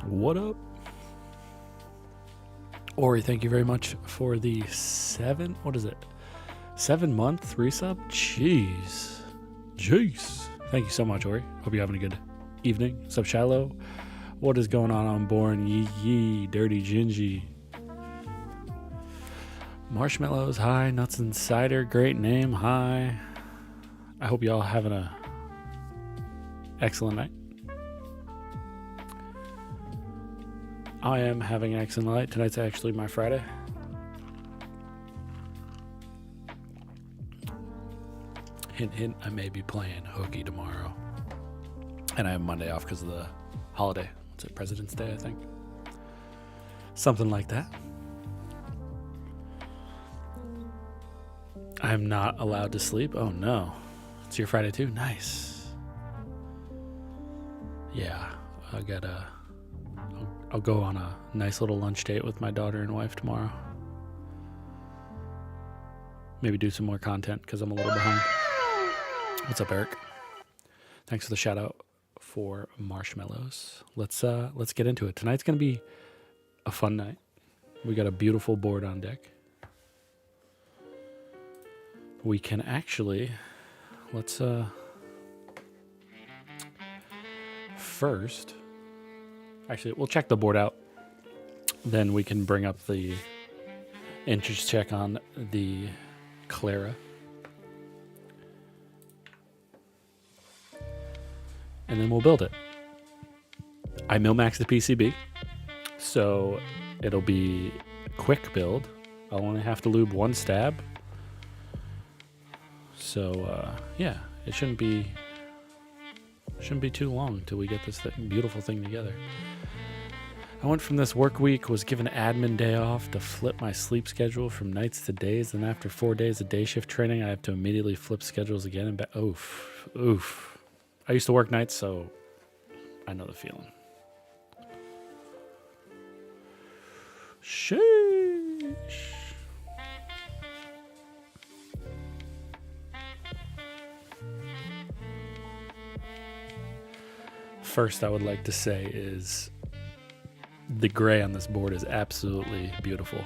What up? Ori, thank you very much for the 7 month resub? Jeez. Thank you so much, Ori. Hope you're having a good evening. What's up, Shiloh? What is going on Born? Yee, Dirty Gingy. Marshmallows, hi. Nuts and Cider, great name, hi. I hope y'all having a excellent night. I am having an excellent night. Tonight's actually my Friday. Hint, hint, I may be playing hooky tomorrow. And I have Monday off because of the holiday. What's it, President's Day, I think? Something like that. I'm not allowed to sleep? Oh no. It's your Friday too? Nice. Yeah, I'll go on a nice little lunch date with my daughter and wife tomorrow. Maybe do some more content because I'm a little behind. What's up, Eric? Thanks for the shout out for marshmallows. Let's get into it. Tonight's gonna be a fun night. We got a beautiful board on deck. We can actually first. Actually, we'll check the board out. Then we can bring up the interest check on the Clara. And then we'll build it. I mill-maxed the PCB, so it'll be a quick build. I'll only have to lube one stab. So, yeah, it shouldn't be too long till we get this beautiful thing together. I went from this work week, was given admin day off to flip my sleep schedule from nights to days. And after 4 days of day shift training, I have to immediately flip schedules again. And oof. I used to work nights, so I know the feeling. Sheesh. First, I would like to say is the gray on this board is absolutely beautiful.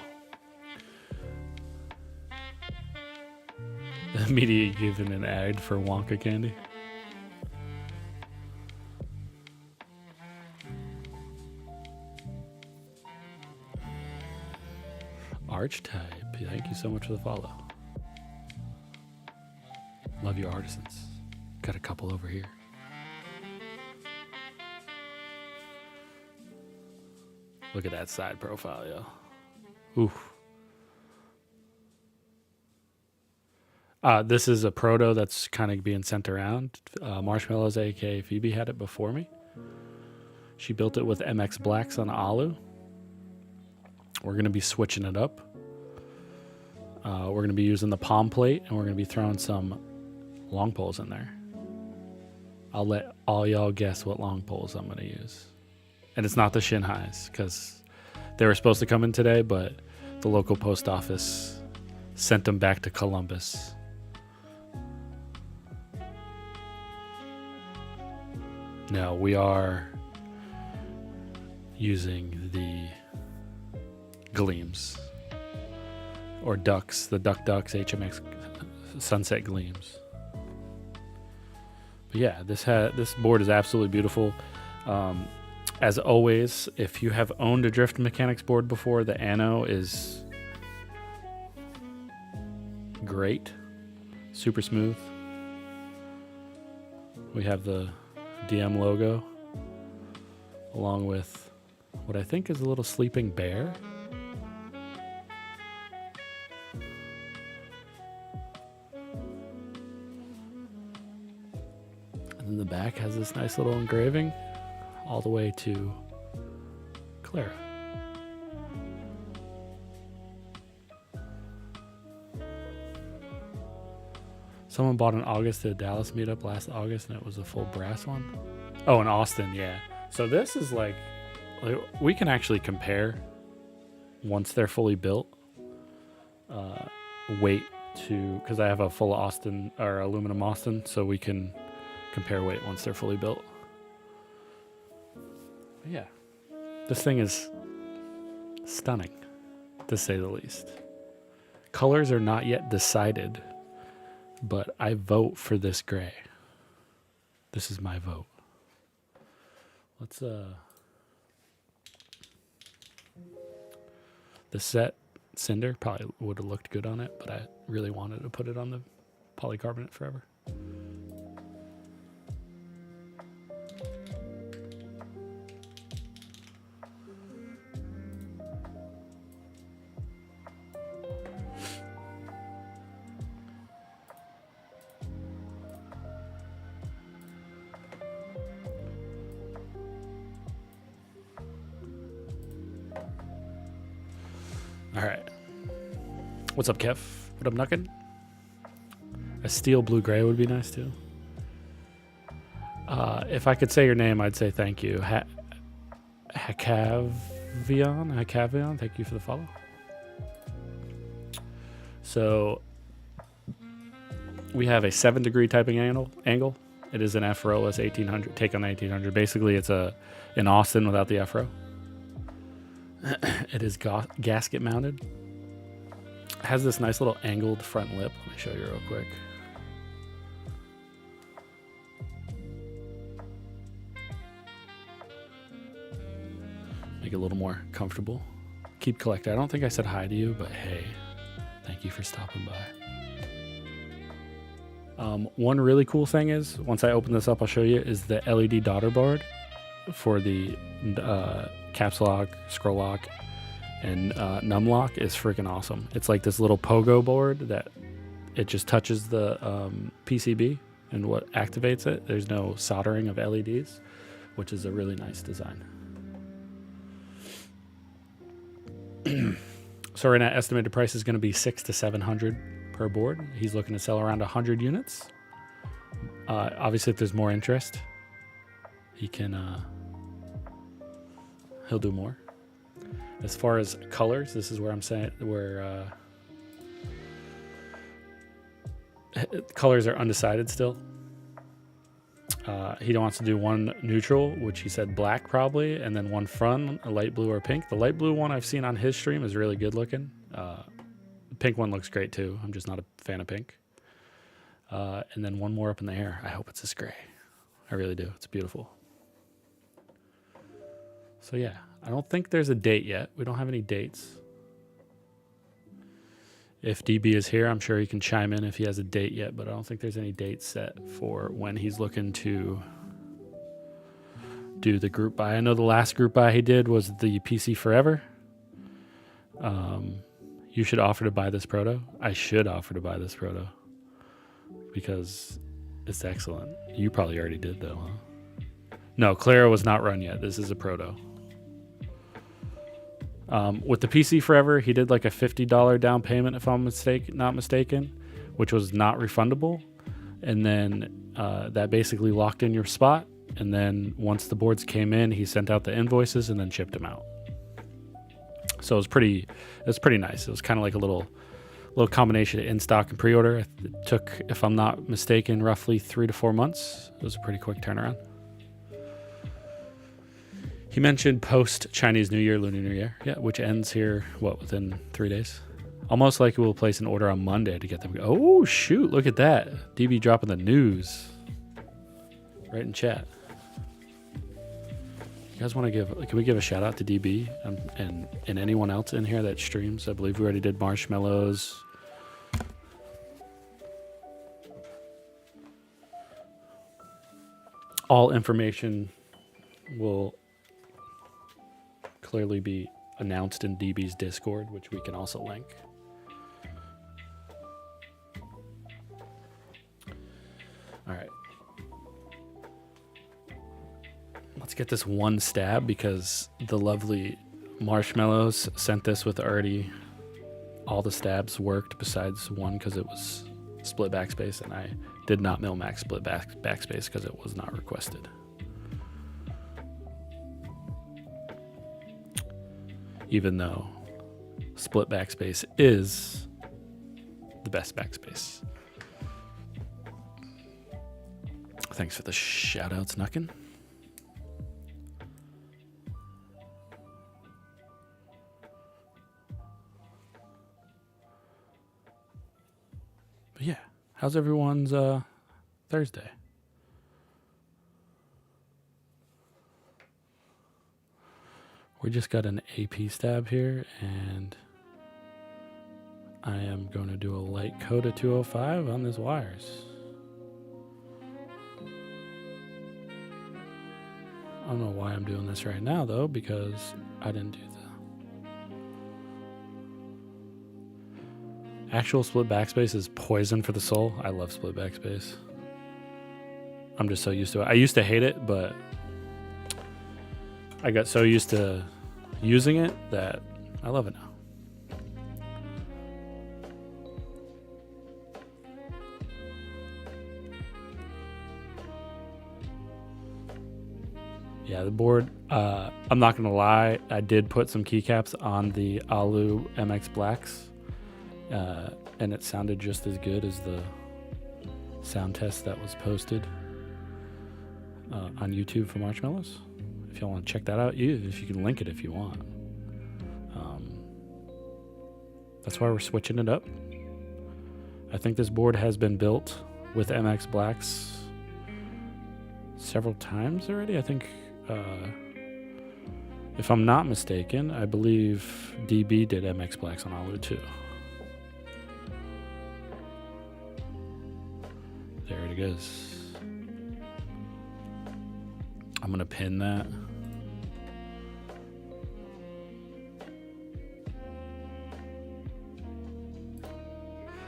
Immediately given an ad for Wonka candy. Archetype, thank you so much for the follow. Love your artisans. Got a couple over here. Look at that side profile, yo. Oof. This is a proto that's kind of being sent around. Marshmallows, aka Phoebe, had it before me. She built it with MX Blacks on Alu. We're going to be switching it up. We're going to be using the palm plate, and we're going to be throwing some long poles in there. I'll let all y'all guess what long poles I'm going to use. And it's not the shin highs, because they were supposed to come in today, but the local post office sent them back to Columbus. No, we are using the gleams, or ducks, the ducks HMX sunset gleams. But yeah, this board is absolutely beautiful. As always, if you have owned a Driftmechanics board before, the Anno is great, super smooth. We have the DM logo along with what I think is a little sleeping bear. And then the back has this nice little engraving all the way to Clara. Someone bought an August at a Dallas meetup last August, and it was a full brass one. Oh, in Austin, yeah. So this is like we can actually compare once they're fully built. Weight to, because I have a full Austin or aluminum Austin, so we can compare weight once they're fully built. But yeah, this thing is stunning, to say the least. Colors are not yet decided, but I vote for this gray. This is my vote. Let's the set cinder probably would have looked good on it, but I really wanted to put it on the polycarbonate forever. All right. What's up, Kev? What up, Nuckin? A steel blue gray would be nice too. If I could say your name, I'd say thank you. Hakavion, thank you for the follow. So we have a 7-degree typing angle. It is an F-row as 1800. Take on the 1800. Basically, it's an Austin without the F-row. It is gasket mounted. It has this nice little angled front lip. Let me show you real quick. Make it a little more comfortable. Keep collecting. I don't think I said hi to you, but hey, thank you for stopping by. One really cool thing is, once I open this up, I'll show you, is the LED daughter board for the caps lock, scroll lock, and num lock is freaking awesome. It's like this little pogo board that it just touches the PCB and what activates it. There's no soldering of LEDs, which is a really nice design. So right now, estimated price is going to be $600 to $700 per board. He's looking to sell around 100 units. Obviously, if there's more interest, he can he'll do more. As far as colors, this is where I'm saying colors are undecided still. He wants to do one neutral, which he said black probably, and then one fun, a light blue or pink. The light blue one I've seen on his stream is really good looking. The pink one looks great too. I'm just not a fan of pink. And then one more up in the air. I hope it's this gray. I really do. It's beautiful. So yeah, I don't think there's a date yet. We don't have any dates. If DB is here, I'm sure he can chime in if he has a date yet, but I don't think there's any date set for when he's looking to do the group buy. I know the last group buy he did was the PC Forever. You should offer to buy this proto. I should offer to buy this proto because it's excellent. You probably already did though, huh? No, Clara was not run yet. This is a proto. With the PC Forever, he did like a $50 down payment, if I'm not mistaken, which was not refundable. And then that basically locked in your spot. And then once the boards came in, he sent out the invoices and then shipped them out. So it was pretty nice. It was kind of like a little combination of in stock and pre-order. It took, if I'm not mistaken, roughly 3 to 4 months. It was a pretty quick turnaround. He mentioned post Chinese New Year, Lunar New Year, which ends here, within 3 days? Almost like we'll place an order on Monday to get them. Oh, shoot, look at that. DB dropping the news right in chat. You guys want to can we give a shout out to DB and anyone else in here that streams? I believe we already did Marshmallows. All information will clearly be announced in DB's Discord, which we can also link. All right. Let's get this one stab because the lovely Marshmallows sent this with already all the stabs worked besides one because it was split backspace, and I did not mill max split backspace because it was not requested. Even though split backspace is the best backspace. Thanks for the shout outs, Nuckin. But yeah, how's everyone's Thursday? We just got an AP stab here, and I am going to do a light coda 205 on these wires. I don't know why I'm doing this right now, though, because I didn't do the actual split backspace is poison for the soul. I love split backspace. I'm just so used to it. I used to hate it, but I got so used to using it that I love it now. Yeah, the board, I'm not going to lie, I did put some keycaps on the Alu MX Blacks, and it sounded just as good as the sound test that was posted on YouTube for Marshmallows. If y'all want to check that out, if you can link it if you want. That's why we're switching it up. I think this board has been built with MX Blacks several times already. I think, if I'm not mistaken, I believe DB did MX Blacks on Alu too. There it goes. I'm going to pin that.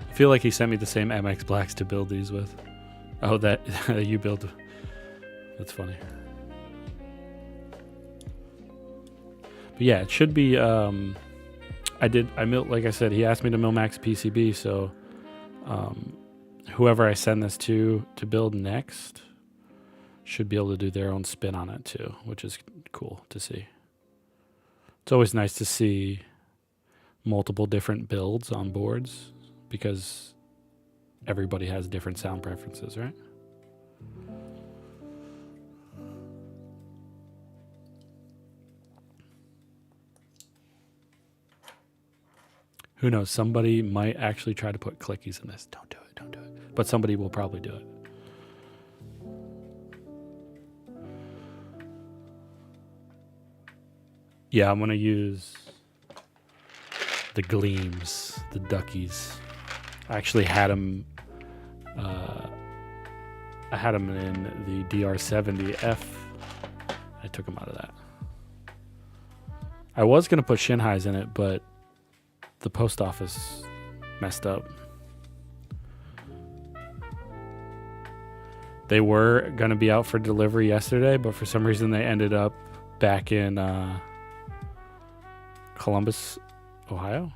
I feel like he sent me the same MX Blacks to build these with. Oh, that you build. That's funny. But yeah, it should be. I milled, like I said, he asked me to mill max PCB, so whoever I send this to build next should be able to do their own spin on it too, which is cool to see. It's always nice to see multiple different builds on boards because everybody has different sound preferences, right? Who knows? Somebody might actually try to put clickies in this. Don't do it. Don't do it. But somebody will probably do it. Yeah, I'm going to use the gleams, the duckies. I actually had them. I had them in the DR70F. I took them out of that. I was going to put Shinhais in it, but the post office messed up. They were going to be out for delivery yesterday, but for some reason they ended up back in Columbus, Ohio.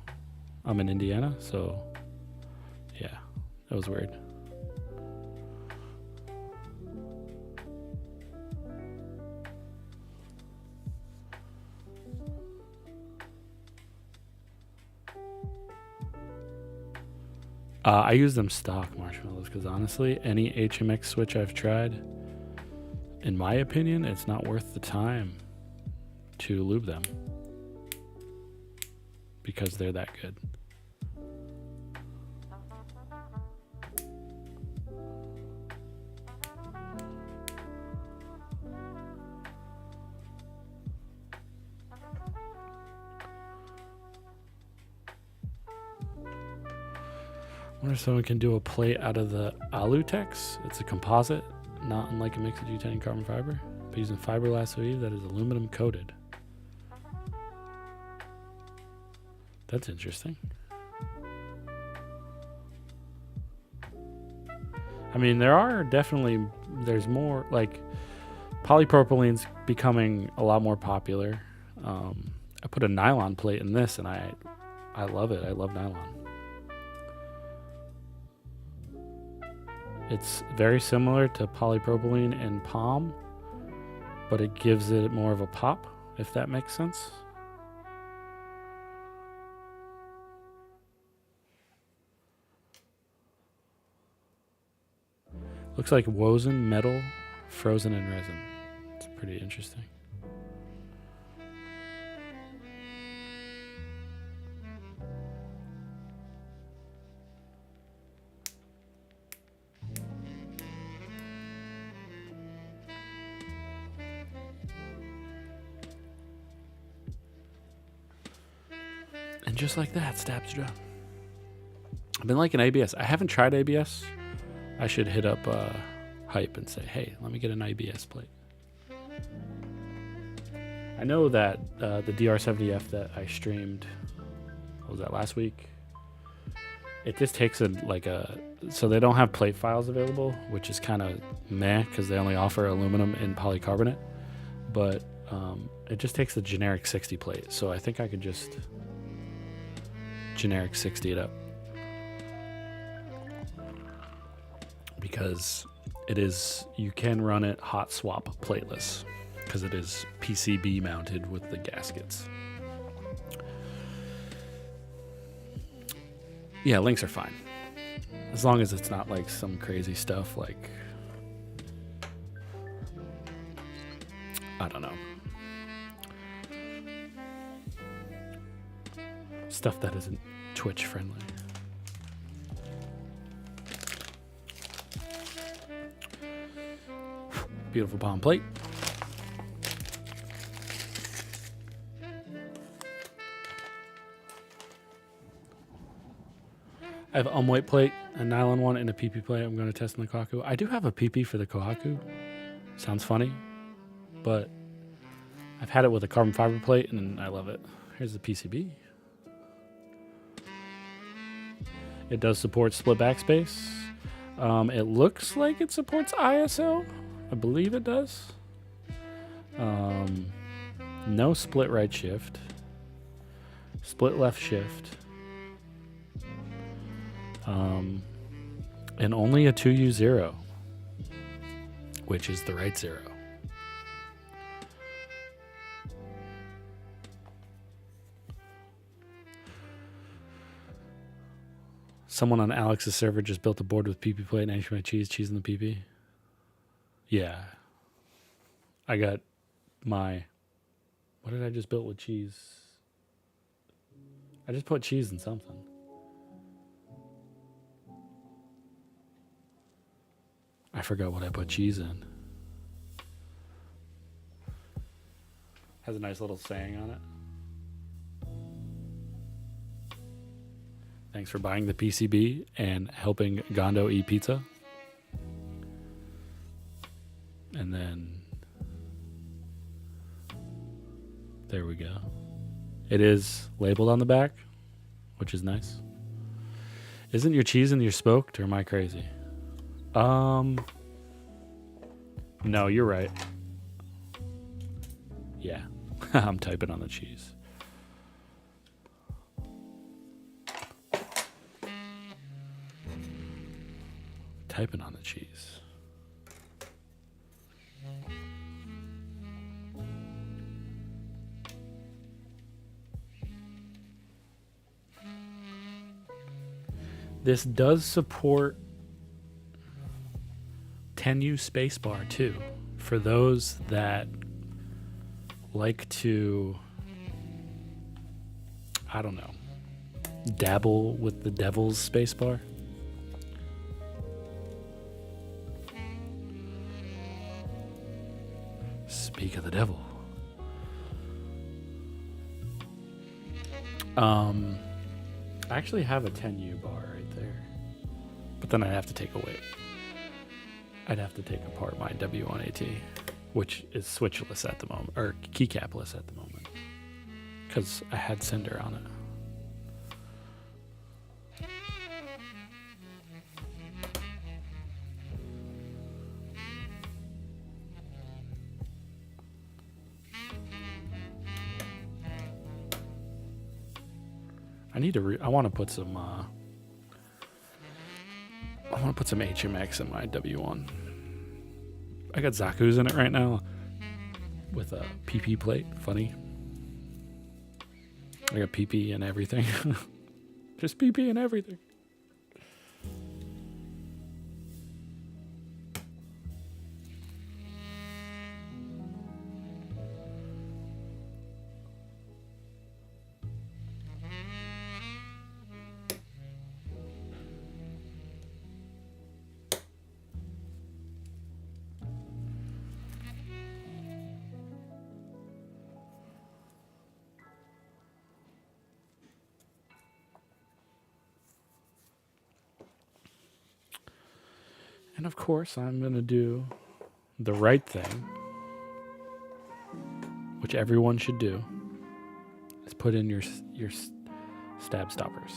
I'm in Indiana, so yeah, that was weird. I use them stock marshmallows because honestly, any HMX switch I've tried, in my opinion, it's not worth the time to lube them because they're that good. I wonder if someone can do a plate out of the Alutex. It's a composite, not unlike a mix of G10 and carbon fiber, but using fiberglass weave that is aluminum coated. That's interesting. I mean, there's more, like, polypropylene's becoming a lot more popular. I put a nylon plate in this, and I love it. I love nylon. It's very similar to polypropylene and palm, but it gives it more of a pop, if that makes sense. Looks like woven metal frozen in resin. It's pretty interesting. And just like that, stabs done. I've been liking ABS. I haven't tried ABS. I should hit up Hype and say, hey, let me get an ABS plate. I know that the DR70F that I streamed, what was that, last week? It just takes so they don't have plate files available, which is kind of meh because they only offer aluminum and polycarbonate. But it just takes the generic 60 plate. So I think I could just generic 60 it up. Because you can run it hot swap plateless because it is PCB mounted with the gaskets. Yeah, links are fine. As long as it's not like some crazy stuff like, I don't know. Stuff that isn't Twitch friendly. Beautiful palm plate. I have a white plate, a nylon one, and a PP plate I'm going to test in the Kohaku. I do have a PP for the Kohaku. Sounds funny, but I've had it with a carbon fiber plate, and I love it. Here's the PCB. It does support split backspace. It looks like it supports ISO. I believe it does. No split right shift. Split left shift. And only a 2U0, which is the right zero. Someone on Alex's server just built a board with PP plate and HMI cheese in the PP. Yeah. I got what did I just build with cheese? I just put cheese in something. I forgot what I put cheese in. Has a nice little saying on it. Thanks for buying the PCB and helping Gondo eat pizza. And then there we go. It is labeled on the back, which is nice. Isn't your cheese in your smoked, or am I crazy? No, you're right. Yeah, I'm typing on the cheese. typing on the cheese. This does support 10U spacebar too, for those that like to, I don't know, dabble with the devil's spacebar. Speak of the devil. I actually have a 10U bar right there, but then I'd have to take away. I'd have to take apart my W1AT, which is switchless at the moment, or keycapless at the moment, because I had Cinder on it. I want to put some HMX in my W1. I got Zaku's in it right now with a PP plate. Funny. I got PP and everything. Just PP and everything. And of course, I'm going to do the right thing, which everyone should do, is put in your stab stoppers.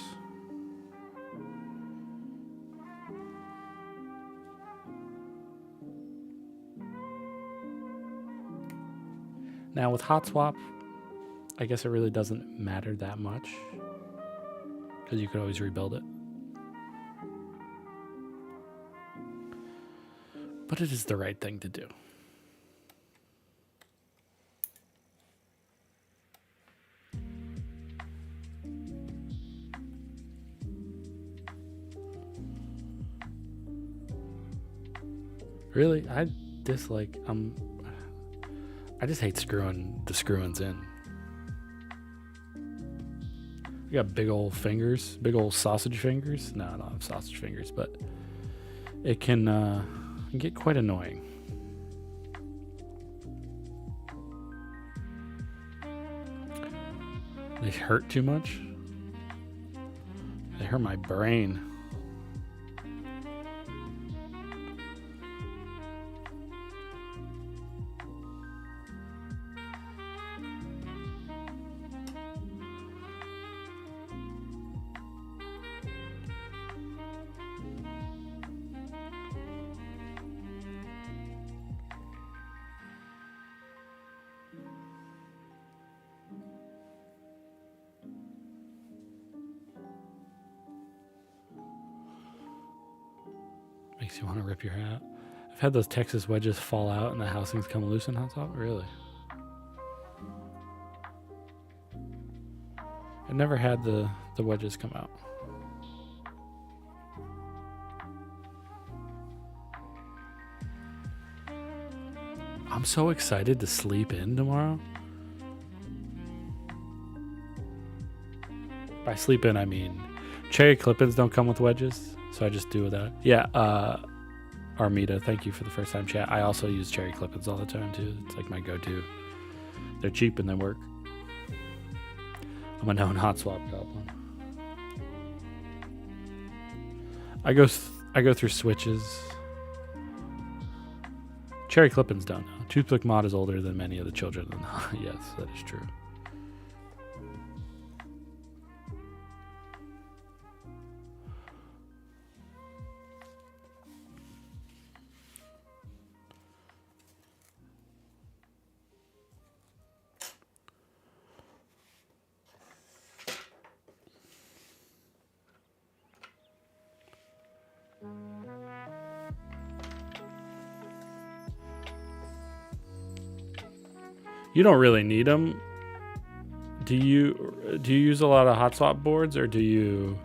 Now with hot swap, I guess it really doesn't matter that much, because you could always rebuild it. But it is the right thing to do. Really, I just hate screwing the screw-ins in. You got big old fingers, big old sausage fingers. No, I don't have sausage fingers, but it can get quite annoying. They hurt too much. They hurt my brain. Makes you want to rip your hat. I've had those Texas wedges fall out and the housings come loose in hot top. Really? I never had the wedges come out. I'm so excited to sleep in tomorrow. By sleep in, I mean cherry clip-ins don't come with wedges, so I just do without. Yeah, Armida, thank you for the first time chat. I also use cherry clip-ins all the time too. It's like my go-to. They're cheap and they work. I'm a known hot swap goblin. I go through switches. Cherry clip-ins don't know. Toothpick mod is older than many of the children. Yes, that is true. You don't really need them. Do you use a lot of hot swap boards, or do you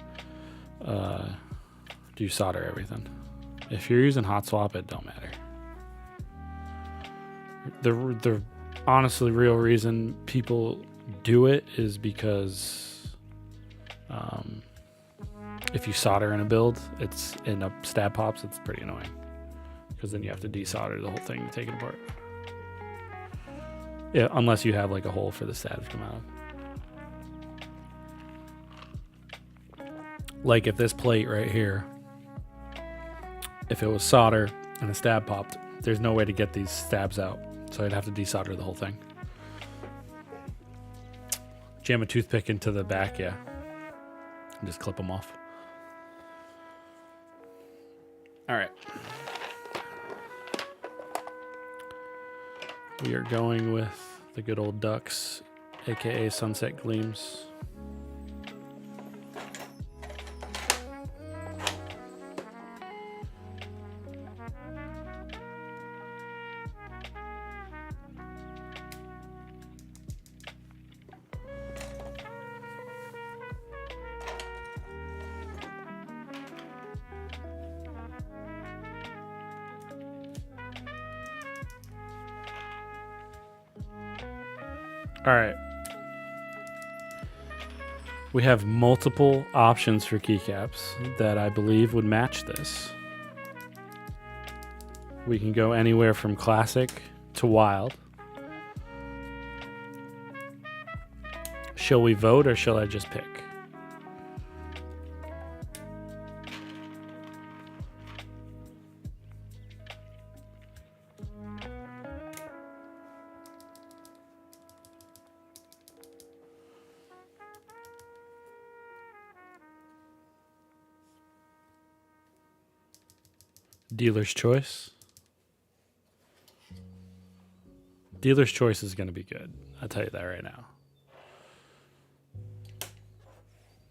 solder everything? If you're using hot swap, it don't matter. The honestly real reason people do it is because if you solder in a build, it's in a stab pops, it's pretty annoying because then you have to desolder the whole thing to take it apart. Yeah, unless you have like a hole for the stab to come out of. Like if this plate right here, if it was solder and a stab popped, there's no way to get these stabs out. So I'd have to desolder the whole thing. Jam a toothpick into the back, yeah. And just clip them off. All right. We are going with the good old ducks, aka Sunset Gleams. All right. We have multiple options for keycaps that I believe would match this. We can go anywhere from classic to wild. Shall we vote or shall I just pick? Dealer's choice. Dealer's choice is going to be good. I'll tell you that right now.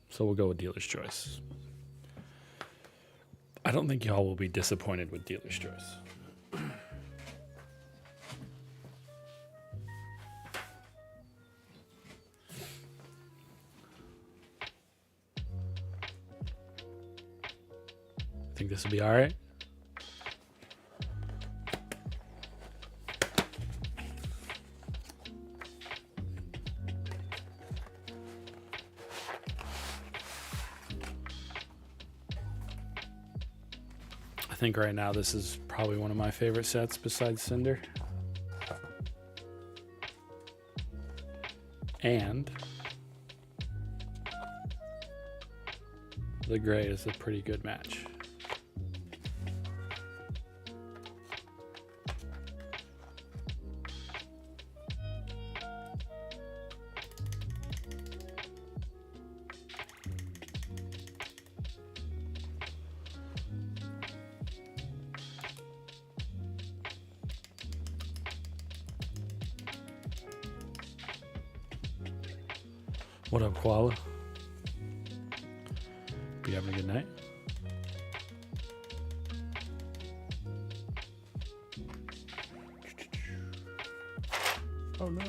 So we'll go with dealer's choice. I don't think y'all will be disappointed with dealer's choice. Think this will be all right? I think right now this is probably one of my favorite sets besides Cinder. And the gray is a pretty good match. What up, Koala? You having a good night? Oh no.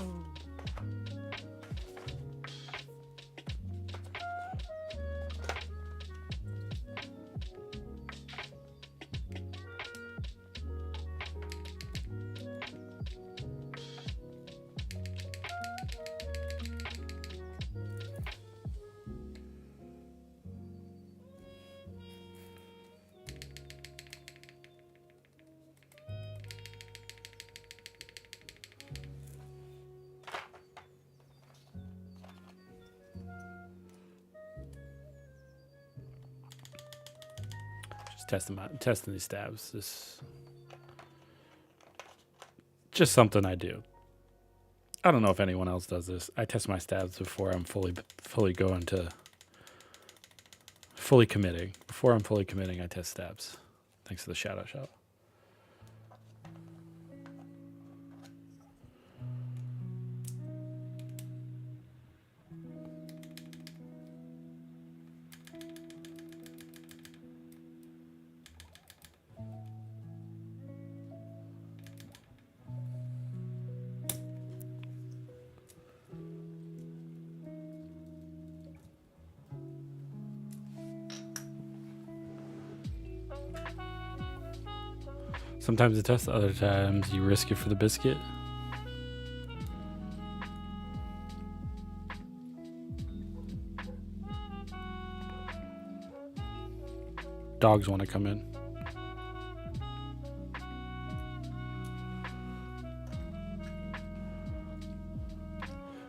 Testing these stabs. This just something I do. I don't know if anyone else does this. I test my stabs before I'm fully committing. Before I'm fully committing, I test stabs. Thanks for the shout out. Sometimes it tests, other times you risk it for the biscuit. Dogs want to come in.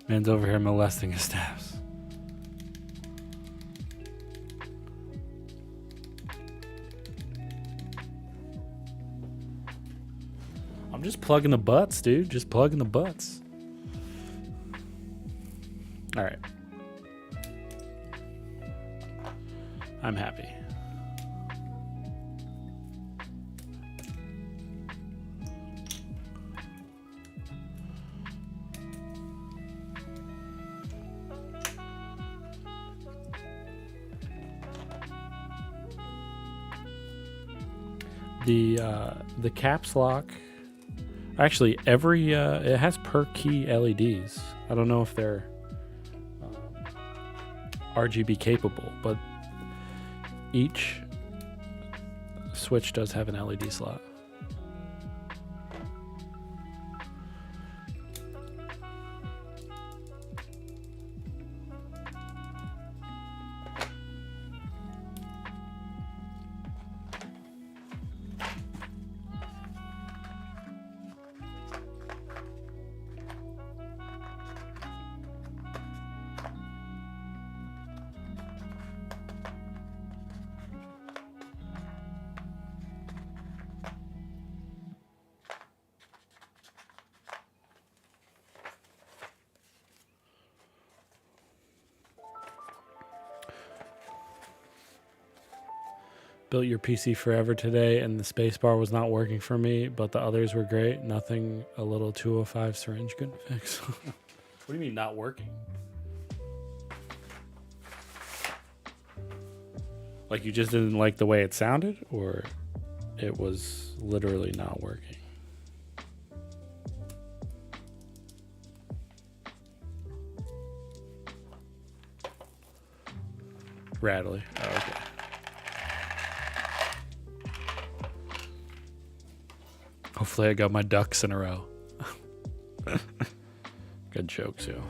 Man's over here molesting his staffs. I'm just plugging the butts, dude. Just plugging the butts. All right. I'm happy. The caps lock, actually every it has per key LEDs. I don't know if they're RGB capable, but each switch does have an LED slot. Built your PC forever today, and the spacebar was not working for me, but the others were great. Nothing a little 205 syringe couldn't fix. What do you mean not working? Like you just didn't like the way it sounded, or it was literally not working? Rattly. Oh, okay. Hopefully I got my ducks in a row. Good joke, too.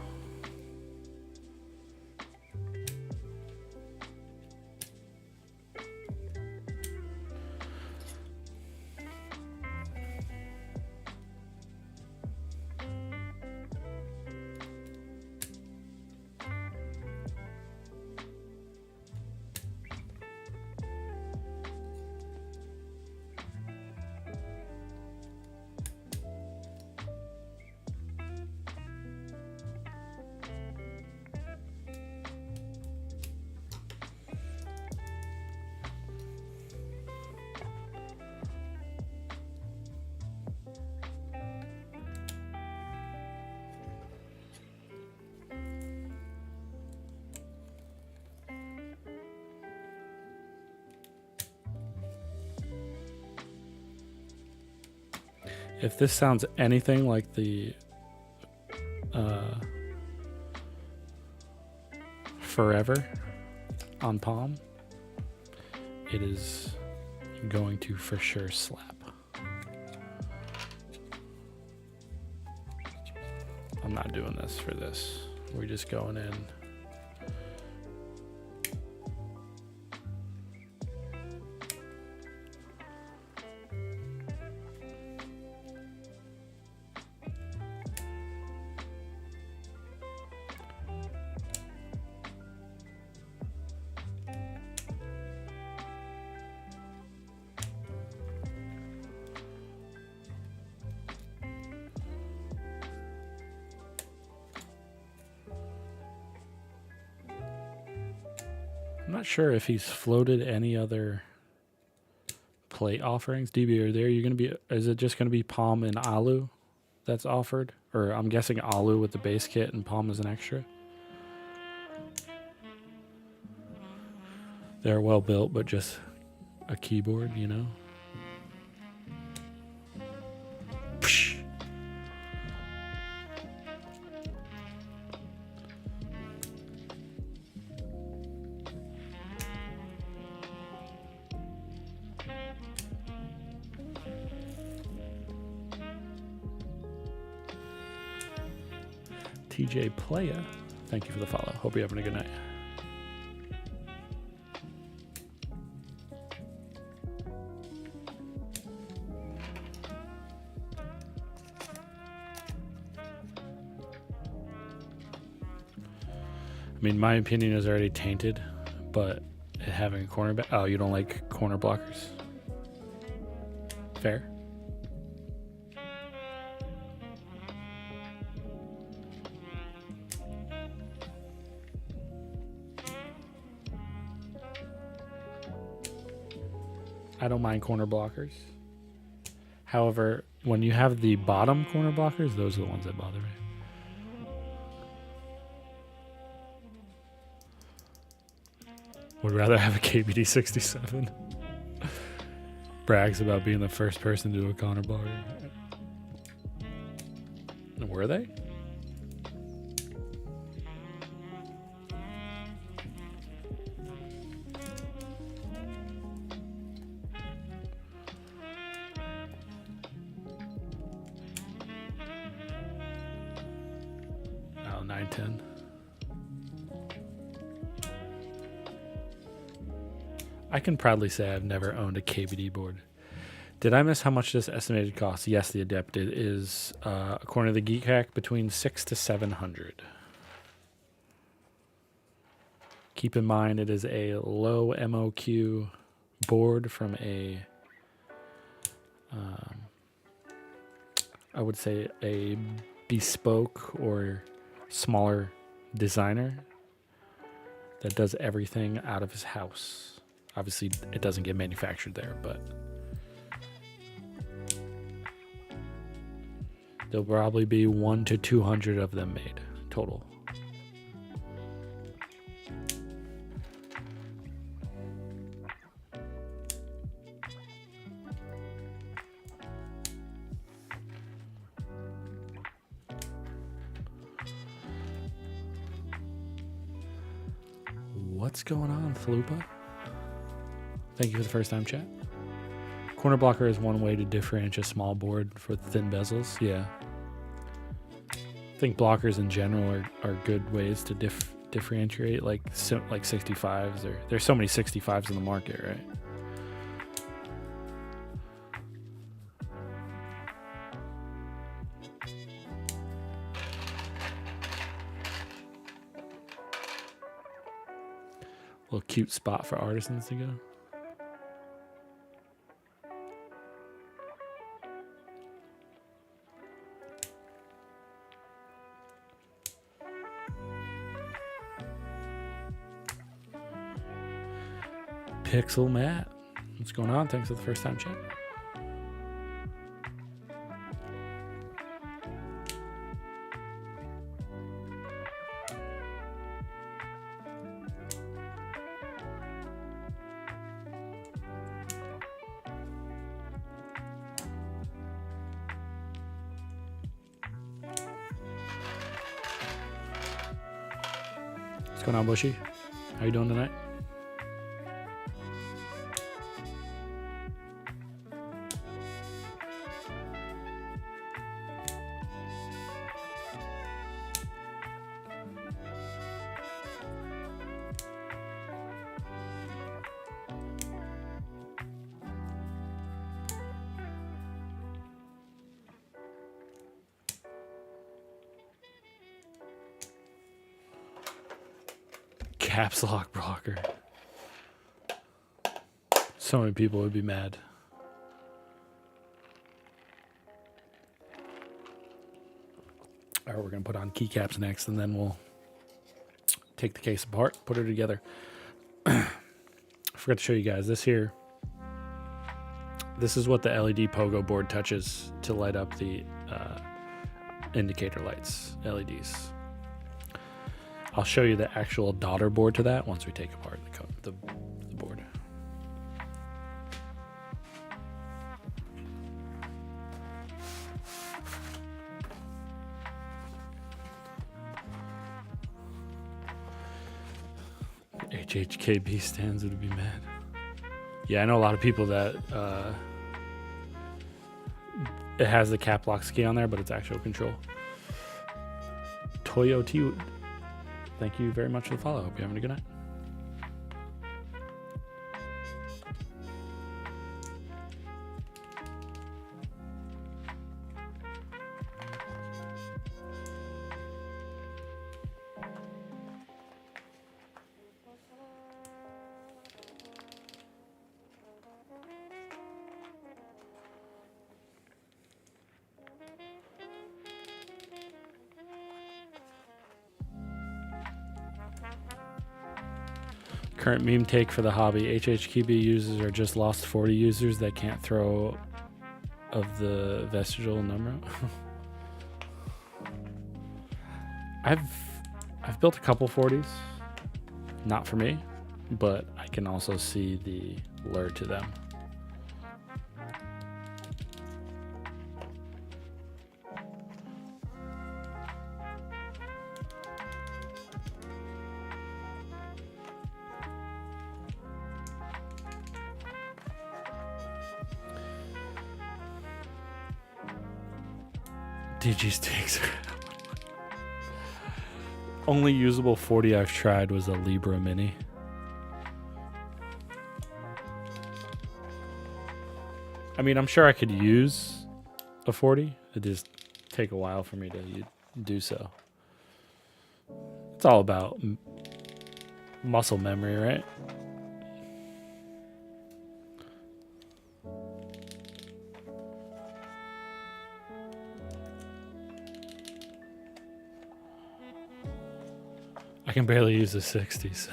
If this sounds anything like the Forever on Palm, it is going to for sure slap. I'm not doing this for this. We're just going in. I'm not sure if he's floated any other plate offerings. DB, are there? You're gonna be? Is it just gonna be Palm and Alu that's offered, or I'm guessing Alu with the base kit and Palm as an extra? They're well built, but just a keyboard, you know. Psh. TJ Playa, thank you for the follow. Hope you're having a good night. I mean, my opinion is already tainted, but having a cornerback... Oh, you don't like corner blockers? Fair. I don't mind corner blockers. However, when you have the bottom corner blockers, those are the ones that bother me. Would rather have a KBD 67. Brags about being the first person to do a corner blocker. Were they? Oh, 910. I can proudly say I've never owned a KBD board. Did I miss how much this estimated costs? Yes, the Adepted is, according to the Geek Hack, between $600 to $700. Keep in mind it is a low MOQ board from a, I would say a bespoke or smaller designer that does everything out of his house. Obviously, it doesn't get manufactured there, but there'll probably be 100 to 200 of them made total. What's going on, Flupa? Thank you for the first time chat. Corner blocker is one way to differentiate a small board for thin bezels. Yeah. I think blockers in general are good ways to differentiate, like 65s. There's so many 65s in the market, right? Little cute spot for artisans to go. Pixel Matt, what's going on? Thanks for the first time chat. What's going on, Bushy? How you doing tonight? Caps lock blocker. So many people would be mad. All right, we're going to put on keycaps next, and then we'll take the case apart, put it together. I forgot to show you guys this here. This is what the LED pogo board touches to light up the indicator lights, LEDs. I'll show you the actual daughter board to that once we take apart the board. HHKB stands would be mad. Yeah, I know a lot of people that it has the cap lock ski on there, but it's actual control. Toyota. Thank you very much for the follow. Hope you're having a good night. Current meme take for the hobby. HHQB users are just lost 40 users that can't throw of the vestigial number. I've built a couple 40s. Not for me, but I can also see the lure to them. DG sticks. Only usable 40 I've tried was a Libra Mini. I mean, I'm sure I could use a 40. It just take a while for me to do so. It's all about muscle memory, right? I can barely use a 60, so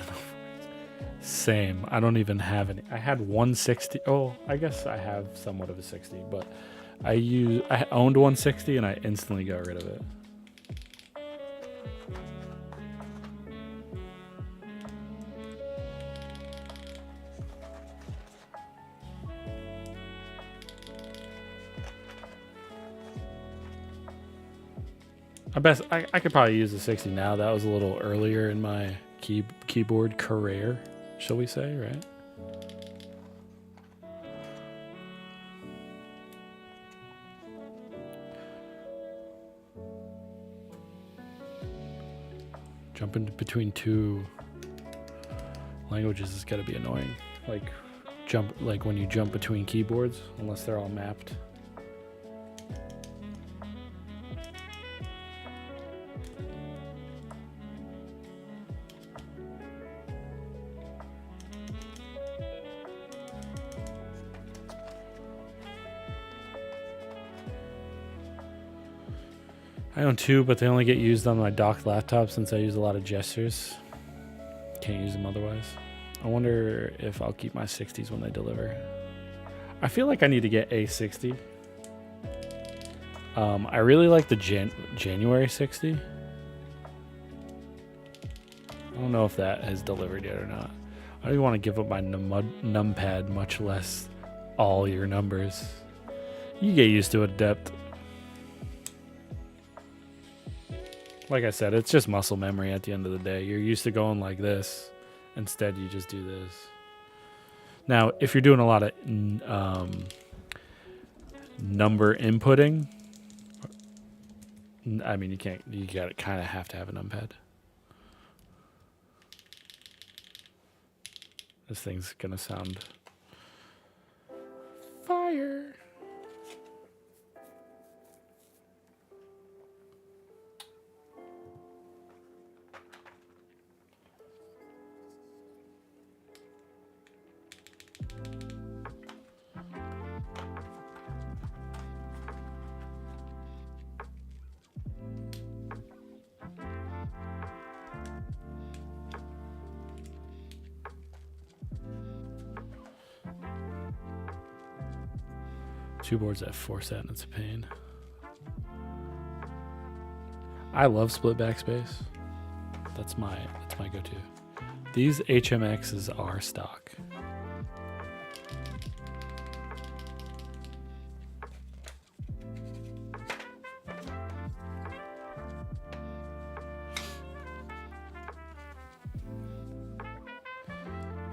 same. I don't even have any. I had 160. Oh, I guess I have somewhat of a 60, but I owned 160 and I instantly got rid of it. I could probably use the 60 now. That was a little earlier in my keyboard career, shall we say, right? Jumping between two languages has got to be annoying. Like when you jump between keyboards, unless they're all mapped. I own two, but they only get used on my docked laptop since I use a lot of gestures. Can't use them otherwise. I wonder if I'll keep my 60s when they deliver. I feel like I need to get a 60. I really like the January 60. I don't know if that has delivered yet or not. I don't even want to give up my numpad, much less all your numbers. You get used to it, Adept. Like I said, it's just muscle memory at the end of the day. You're used to going like this. Instead, you just do this. Now, if you're doing a lot of number inputting, I mean, you kind of have to have a numpad. This thing's going to sound fire. Two boards at 4 set and it's a pain. I love split backspace. That's my go-to. These HMXs are stock.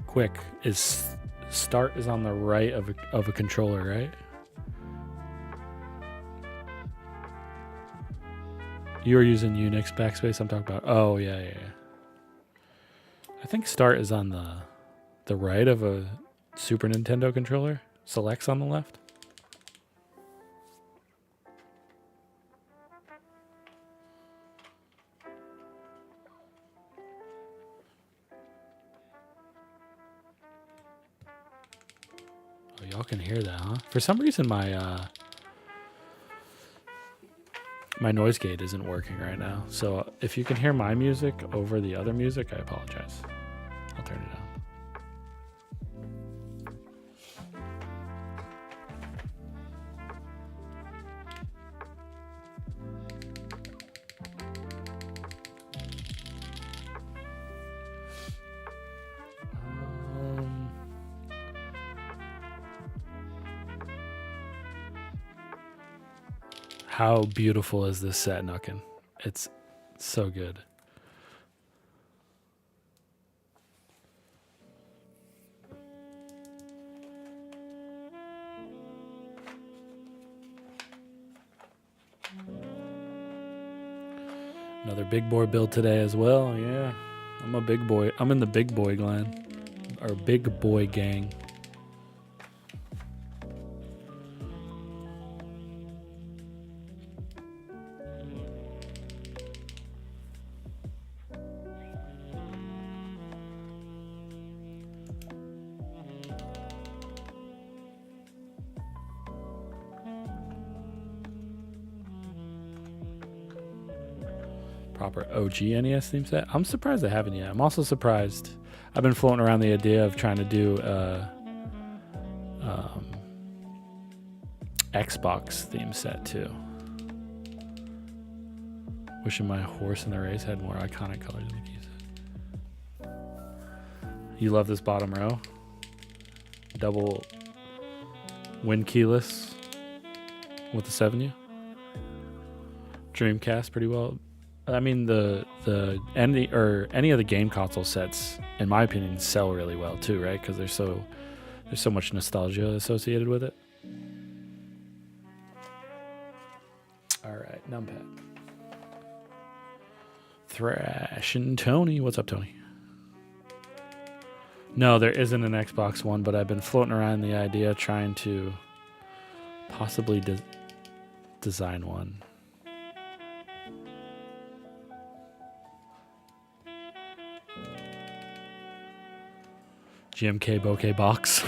Quick is start is on the right of a controller, right? You were using Unix backspace. I'm talking about. Oh yeah. I think start is on the right of a Super Nintendo controller. Select's on the left. Oh, y'all can hear that, huh? For some reason, my noise gate isn't working right now. So if you can hear my music over the other music, I apologize. I'll turn it down. How beautiful is this set, Nuckin? It's so good. Another big boy build today as well. Yeah, I'm a big boy. I'm in the big boy clan, or big boy gang. Proper OG NES theme set. I'm surprised I haven't yet. I'm also surprised. I've been floating around the idea of trying to do Xbox theme set too. Wishing my horse in the race had more iconic colors in the key set. You love this bottom row? Double wind keyless with the 7U. Dreamcast pretty well. I mean any of the game console sets, in my opinion, sell really well too, right? Because there's so much nostalgia associated with it. All right, numpad. Thrash and Tony. What's up, Tony? No, there isn't an Xbox One, but I've been floating around the idea trying to possibly design one. GMK bokeh box.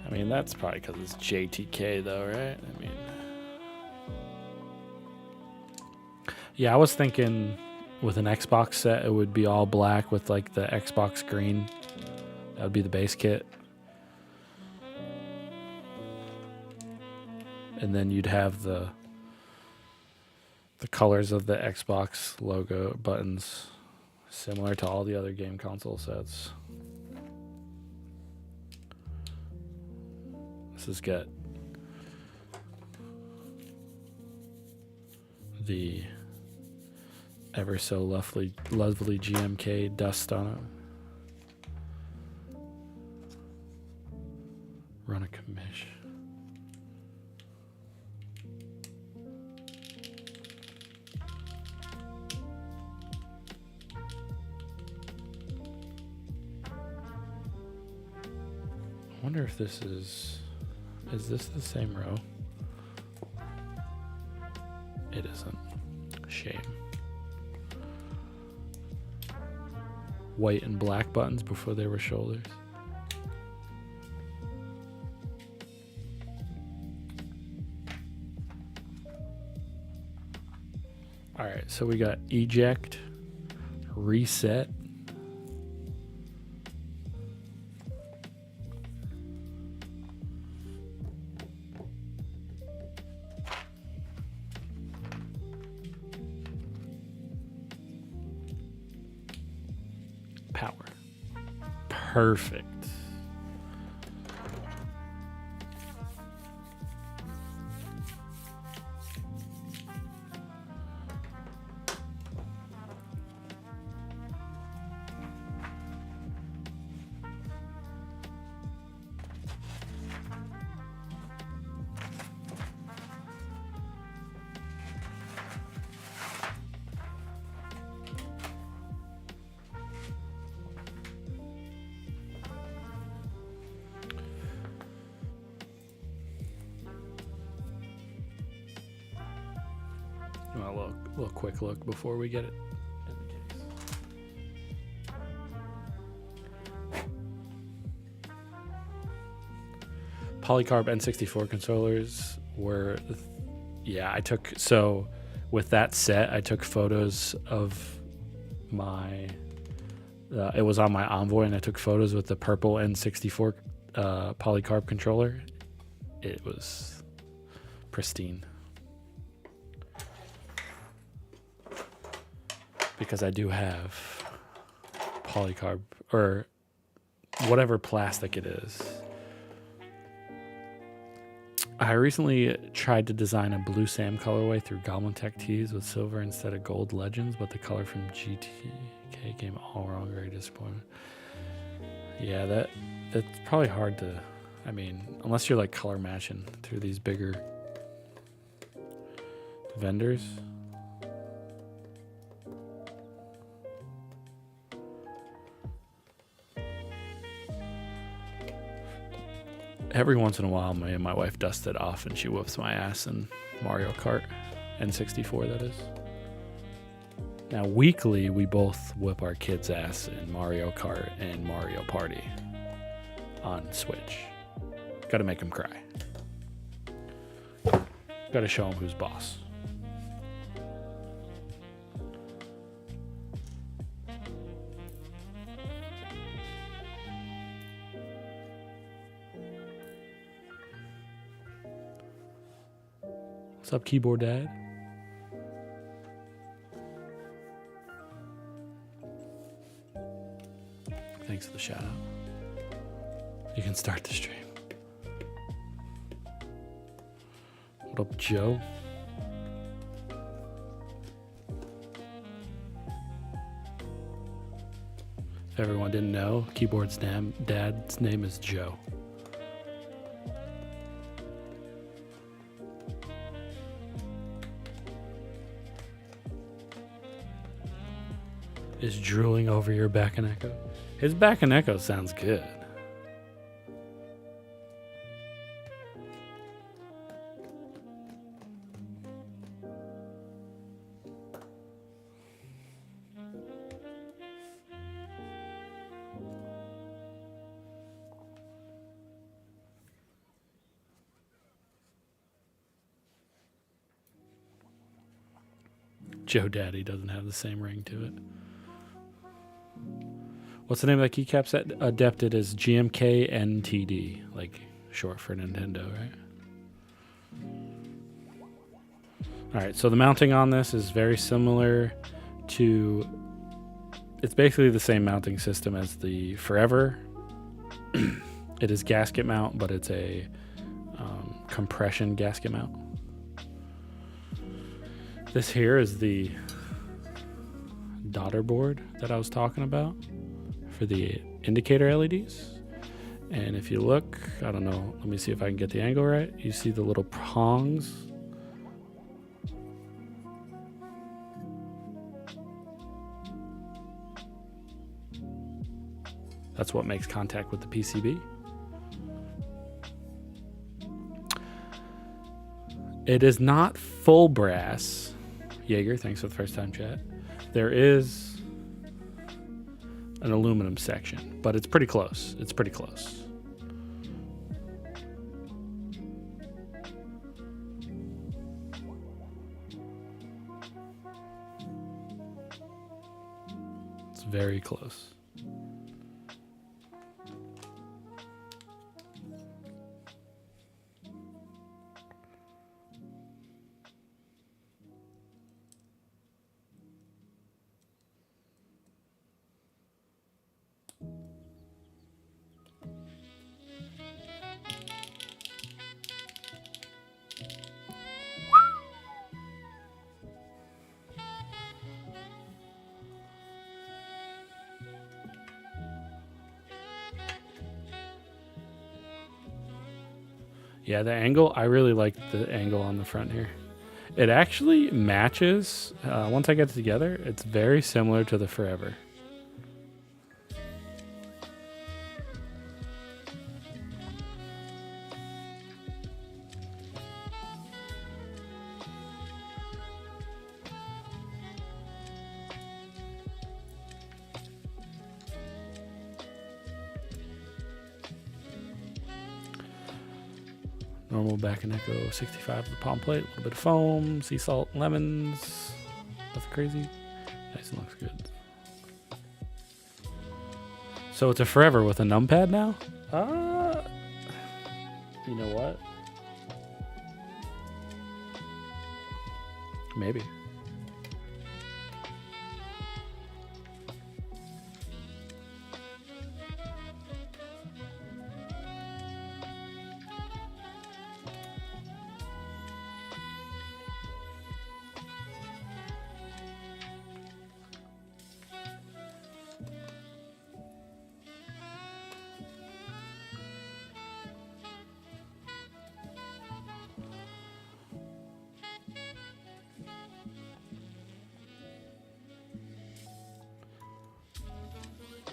I mean, that's probably because it's JTK, though, right? I mean, yeah, I was thinking with an Xbox set, it would be all black with like the Xbox green. That would be the base kit. And then you'd have the colors of the Xbox logo buttons similar to all the other game console sets. This has got the ever so lovely GMK dust on it. Run a commish. I wonder if this is this the same row? It isn't. Shame. White and black buttons before they were shoulders. All right, so we got eject, reset, Perfect. Well, a little quick look before we get it in the case. Polycarb N64 controllers were, yeah, so with that set, I took photos of my, it was on my Envoy, and I took photos with the purple N64 Polycarb controller. It was pristine. Because I do have polycarb, or whatever plastic it is. I recently tried to design a blue Sam colorway through Goblin Tech tees with silver instead of gold legends, but the color from GTK came all wrong. Very disappointed. Yeah, that's probably hard to, I mean, unless you're like color matching through these bigger vendors. Every once in a while, me and my wife dust it off, and she whoops my ass in Mario Kart, N64 that is. Now, weekly, we both whip our kids' ass in Mario Kart and Mario Party on Switch. Gotta make them cry. Gotta show them who's boss. What's up, Keyboard Dad? Thanks for the shout out. You can start the stream. What up, Joe? If everyone didn't know, Keyboard's dad's name is Joe. Is drooling over your back and echo? His back and echo sounds good. Joe Daddy doesn't have the same ring to it. What's the name of that keycap set? Adapted as GMK NTD, like short for Nintendo, right? All right, so the mounting on this is very similar to, it's basically the same mounting system as the Forever. It is gasket mount, but it's a compression gasket mount. This here is the daughter board that I was talking about for the indicator LEDs. And if you look, I don't know, let me see if I can get the angle right. You see the little prongs. That's what makes contact with the PCB. It is not full brass. Jaeger, thanks for the first time chat. There is an aluminum section, but it's pretty close. It's pretty close. It's very close. Yeah, the angle, I really like the angle on the front here. It actually matches, once I get it together, it's very similar to the Forever. Normal back and echo 65 the palm plate, a little bit of foam, sea salt, lemons. Nothing crazy. Nice and looks good. So it's a Forever with a numpad now? You know what? Maybe.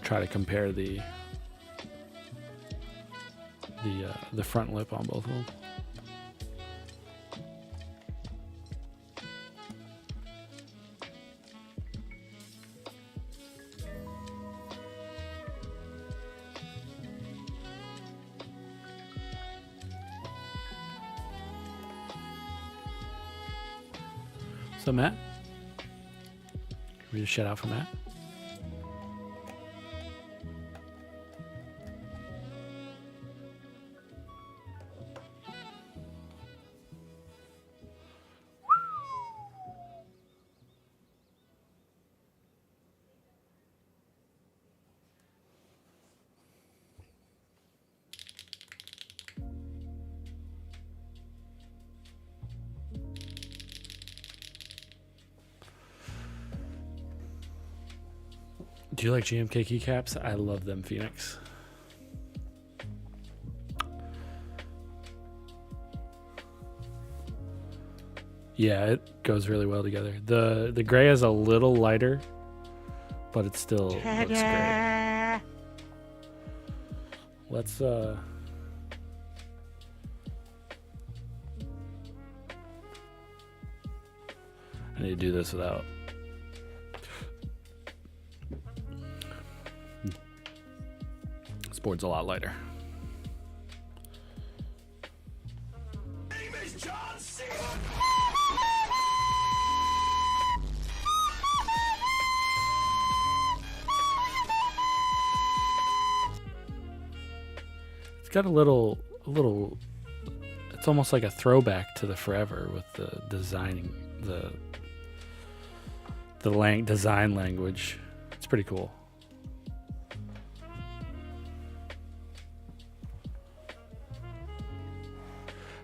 Try to compare the front lip on both of them. So Matt, can we just shout out for Matt? Do you like GMK keycaps? I love them, Phoenix. Yeah, it goes really well together. The gray is a little lighter, but it still looks great. Let's I need to do this without. This board's a lot lighter. It's got a little, it's almost like a throwback to the Forever with the designing, the design language. It's pretty cool.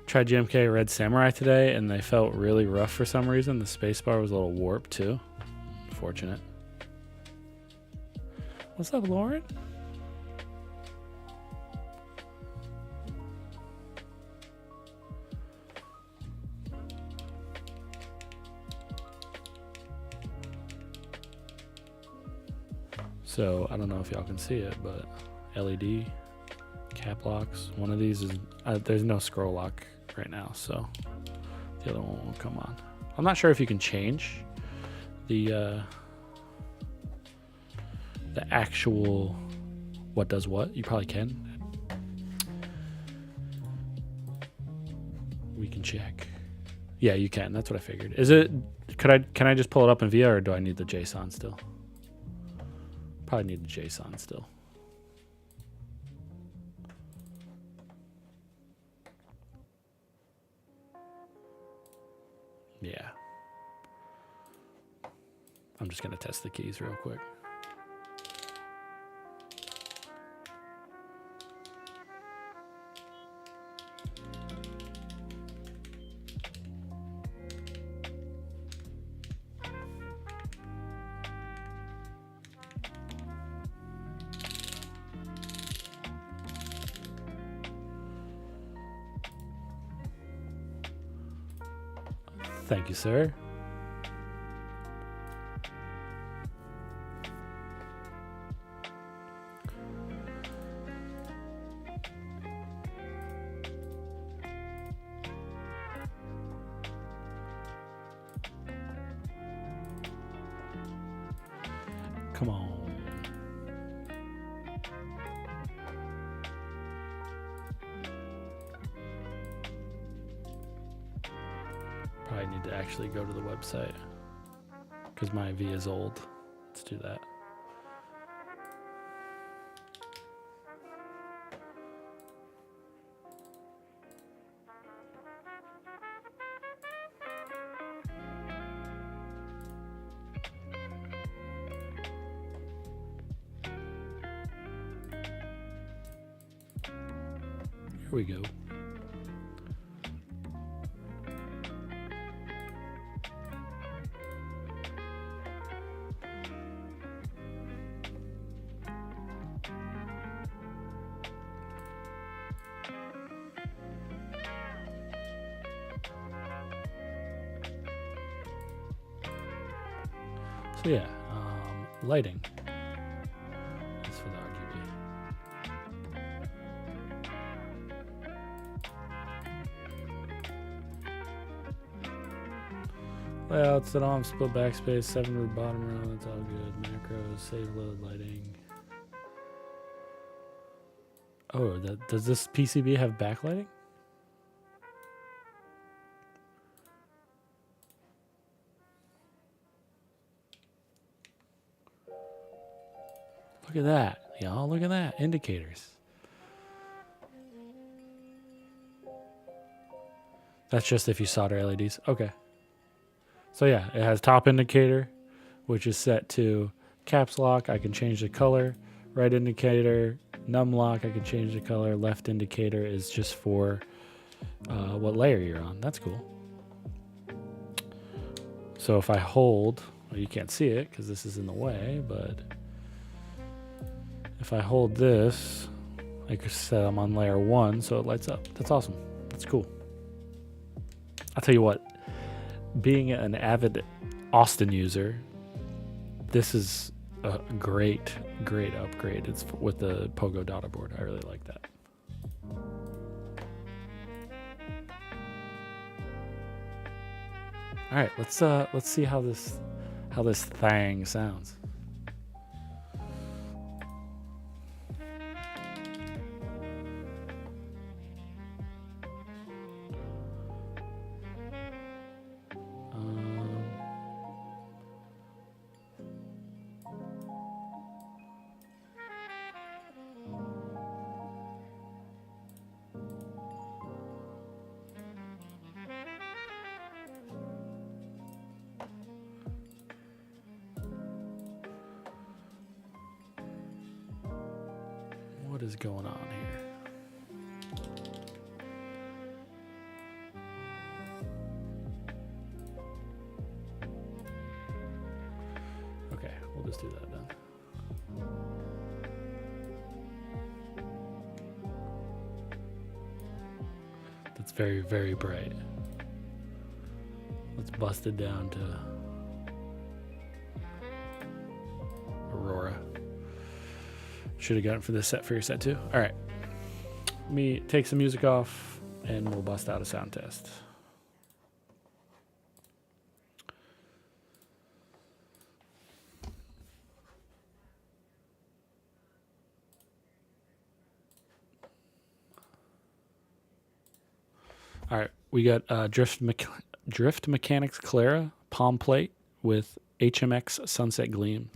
Tried GMK Red Samurai today, and they felt really rough for some reason. The spacebar was a little warped too. Unfortunate. What's up, Lauren? So I don't know if y'all can see it, but LED cap locks. One of these is there's no scroll lock right now, so the other one won't come on. I'm not sure if you can change the actual what does what. You probably can. We can check. Yeah, you can. That's what I figured. Is it? Can I just pull it up in VIA, or do I need the JSON still? Probably need the JSON still. Yeah. I'm just going to test the keys real quick. Thank you, sir. Come on. Probably need to actually go to the website because my V is old. Let's do that. Here we go. So yeah, lighting. That's for the RGB. Layouts at on, split backspace, 7 root bottom row, that's all good. Macros, save load lighting. Oh, does this PCB have backlighting? Look at that, y'all. Look at that. Indicators. That's just if you solder LEDs. Okay. So yeah, it has top indicator, which is set to caps lock. I can change the color. Right indicator, num lock. I can change the color. Left indicator is just for what layer you're on. That's cool. So if I hold, well, you can't see it because this is in the way, but if I hold this, I could say I'm on layer 1, so it lights up. That's awesome. That's cool. I'll tell you what, being an avid Austin user, this is a great upgrade. It's with the Pogo daughter board. I really like that. All right, let's see how this thing sounds. What is going on here? Okay, we'll just do that then. That's very, very bright. Let's bust it down to Aurora. Should have gotten for this set for your set too. All right. Let me take some music off and we'll bust out a sound test. All right. We got Driftmechanics Clara palm plate with HMX Sunset Gleam.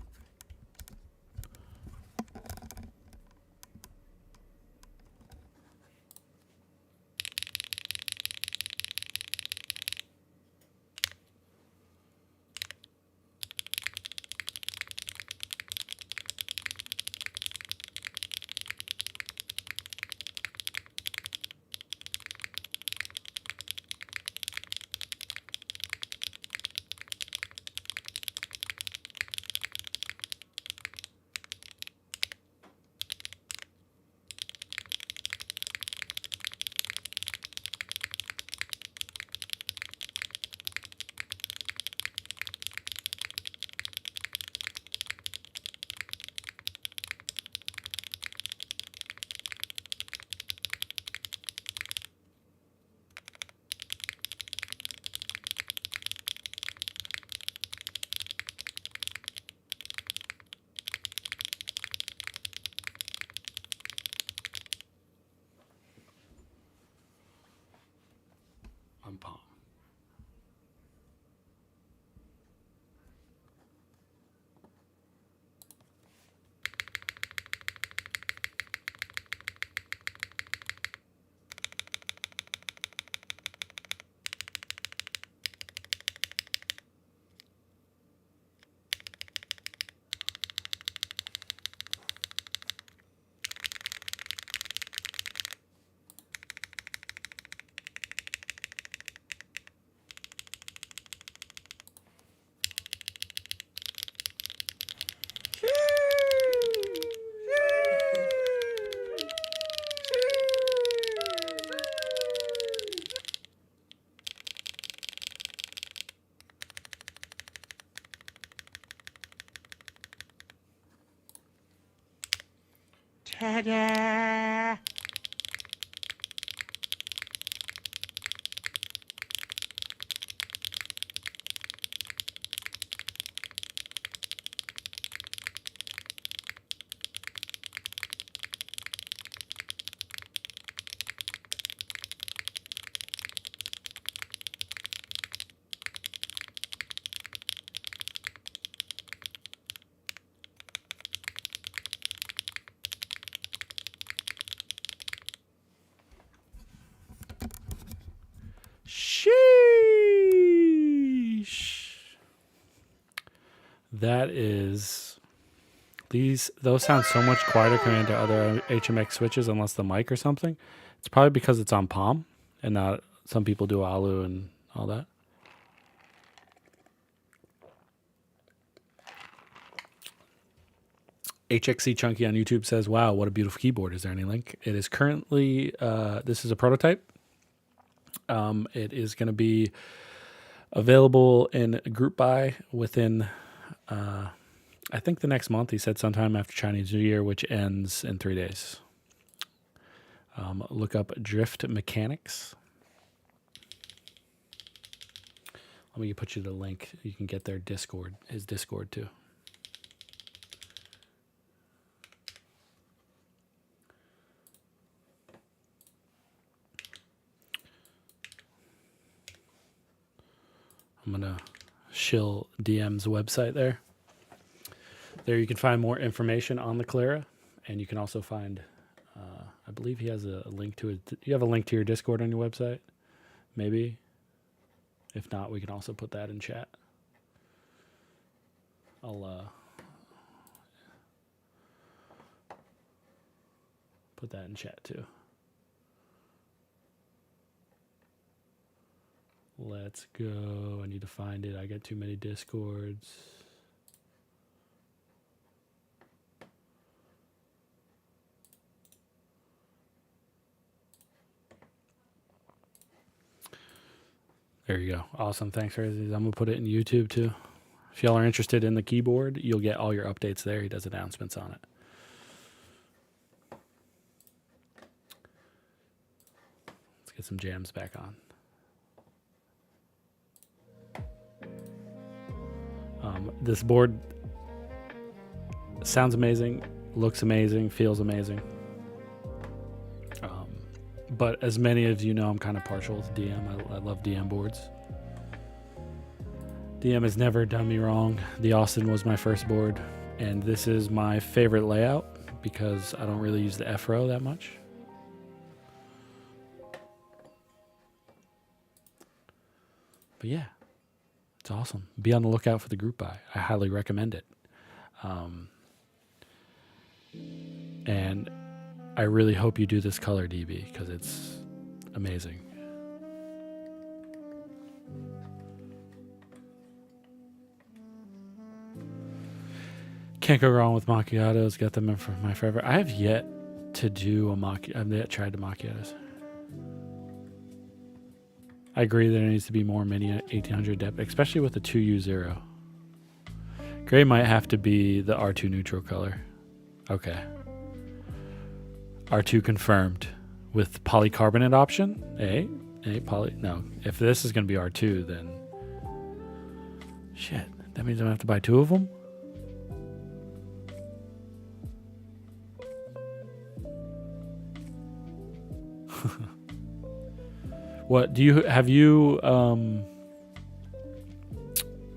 palm. Ta-da! Sheesh. That is... Those sound so much quieter compared to other HMX switches, unless the mic or something. It's probably because it's on palm and not some people do alu and all that. HXC Chunky on YouTube says, wow, what a beautiful keyboard. Is there any link? It is currently, this is a prototype. It is going to be available in a group buy within, I think the next month. He said sometime after Chinese New Year, which ends in 3 days. Look up Driftmechanics. Let me put you the link. You can get their Discord, his Discord too. I'm going to shill DM's website there. There you can find more information on the Clara, and you can also find, I believe he has a link to it. You have a link to your Discord on your website? Maybe. If not, we can also put that in chat. I'll put that in chat too. Let's go. I need to find it. I got too many Discords. There you go. Awesome. Thanks, Razzies. I'm going to put it in YouTube too. If y'all are interested in the keyboard, you'll get all your updates there. He does announcements on it. Let's get some jams back on. This board sounds amazing, looks amazing, feels amazing. But as many of you know, I'm kind of partial to DM. I love DM boards. DM has never done me wrong. The Austin was my first board, and this is my favorite layout because I don't really use the F row that much. But yeah. It's awesome. Be on the lookout for the group buy. I highly recommend it. And I really hope you do this color DB because it's amazing. Can't go wrong with macchiatos. Got them in for my forever. I have yet to do a macchiato. I've yet tried the macchiatos. I agree there needs to be more mini 1800 depth, especially with the 2U0. Gray might have to be the R2 neutral color. Okay. R2 confirmed with polycarbonate option. No. If this is going to be R2, then shit. That means I'm going to have to buy 2 of them? What do you have you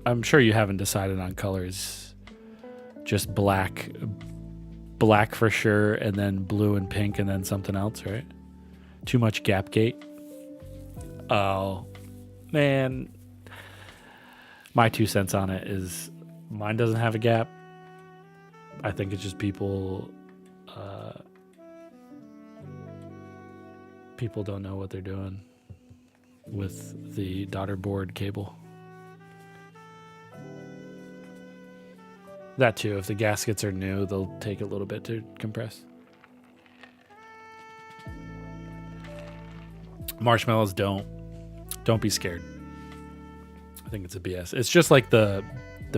I'm sure you haven't decided on colors. Just black for sure, and then blue and pink, and then something else, right? Too much gap gate. Oh, man. My 2 cents on it is mine doesn't have a gap. I think it's just people don't know what they're doing with the daughter board cable. That too, if the gaskets are new, they'll take a little bit to compress. Marshmallows don't be scared. I think it's a BS. It's just like the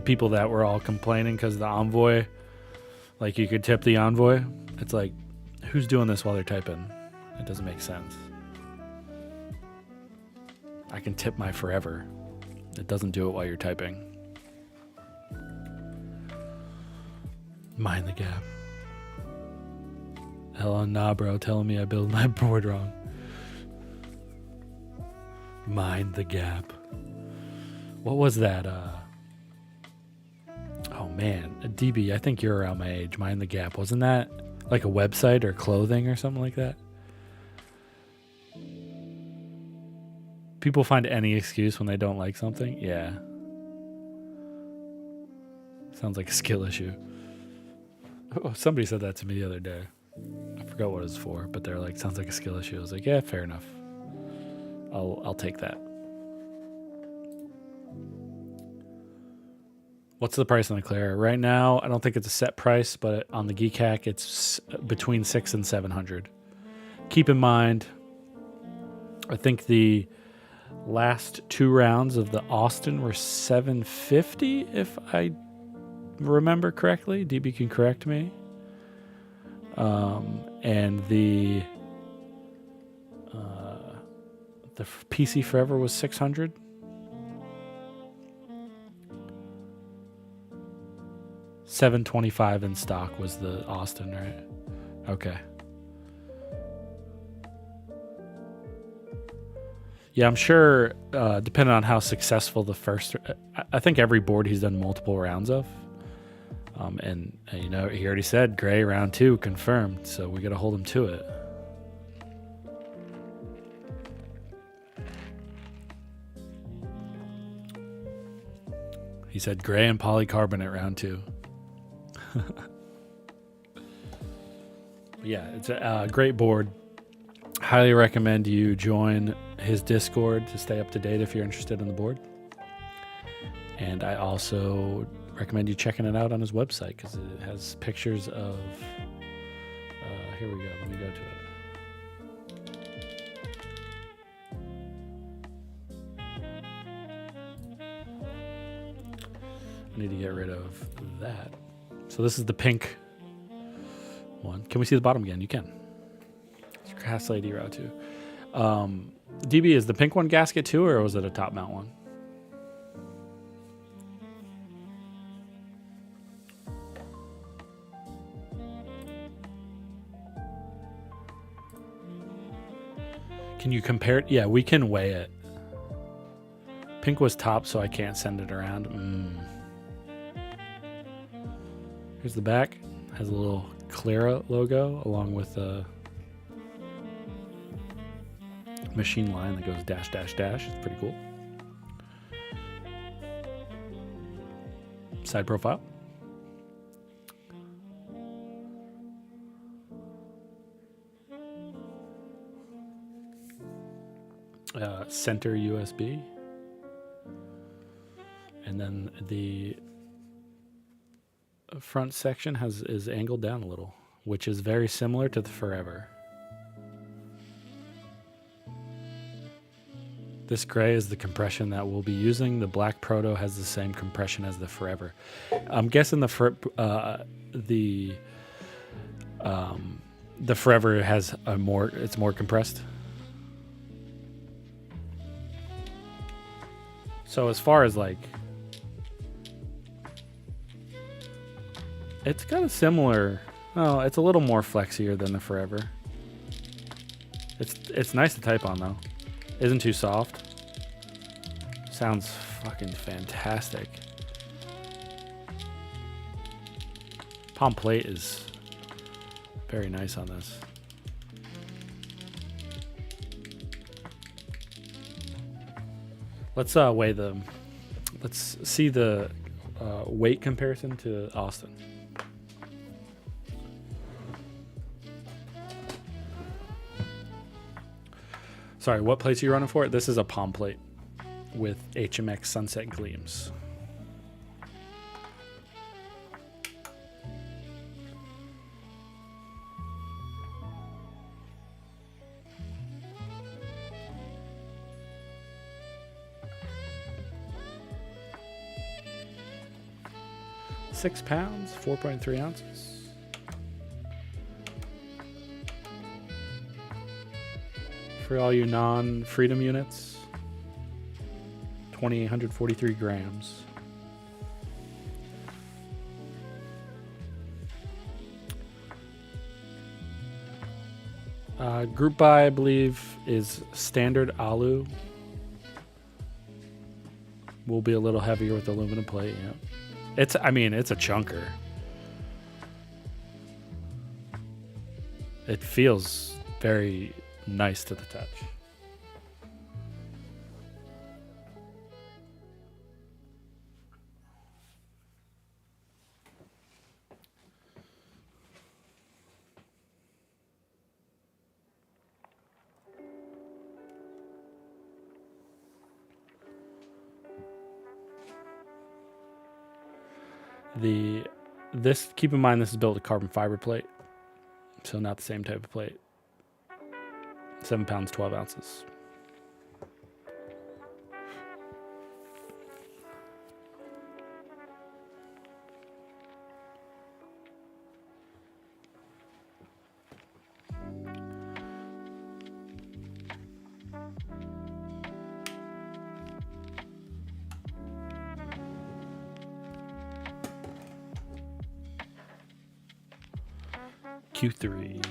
people that were all complaining because the Envoy, like you could tip the Envoy. It's like, who's doing this while they're typing? It doesn't make sense. I can tip my Forever. It doesn't do it while you're typing. Mind the gap. Hell nah, bro. Telling me I built my board wrong. Mind the gap. What was that? Oh man, a DB. I think you're around my age. Mind the gap. Wasn't that like a website or clothing or something like that? People find any excuse when they don't like something. Yeah. Sounds like a skill issue. Oh, somebody said that to me the other day. I forgot what it was for, but they're like, sounds like a skill issue. I was like, yeah, fair enough. I'll take that. What's the price on the Clara? Right now, I don't think it's a set price, but on the Geek Hack, it's between $600 and $700. Keep in mind, I think the last 2 rounds of the Austin were $750, if I remember correctly. DB can correct me. And the PC Forever was $600. $725 in stock was the Austin, right? Okay. Yeah, I'm sure, depending on how successful the first... I think every board he's done multiple rounds of. And you know, he already said gray round 2 confirmed, so we got to hold him to it. He said gray and polycarbonate round 2. Yeah, it's a great board. Highly recommend you join his Discord to stay up to date if you're interested in the board. And I also recommend you checking it out on his website because it has pictures of... here we go. Let me go to it. I need to get rid of that. So this is the pink one. Can we see the bottom again? You can. It's Crass Lady Route 2. DB, is the pink one gasket too, or was it a top mount one? Can you compare it? Yeah, we can weigh it. Pink was top, so I can't send it around. Here's the back. Has a little Clara logo along with a machine line that goes dash, dash, dash. It's pretty cool. Side profile. Center USB. And then the front section is angled down a little, which is very similar to the Forever. This gray is the compression that we'll be using. The black Proto has the same compression as the Forever. I'm guessing the Forever has it's more compressed. So as far as like, it's got a similar, oh, it's a little more flexier than the Forever. It's nice to type on though. Isn't too soft. Sounds fucking fantastic. Palm plate is very nice on this. Let's weigh the. Let's see the weight comparison to Austin. Sorry, what plates are you running for? This is a palm plate with HMX Sunset Gleams. £6, 4.3 ounces. For all you non-Freedom units, 2,843 grams. Group buy, I believe, is standard alu. Will be a little heavier with aluminum plate. Yeah, it's a chunker. It feels very nice to the touch. Keep in mind this is built with carbon fiber plate, so not the same type of plate. 7 pounds, 12 ounces. Q3.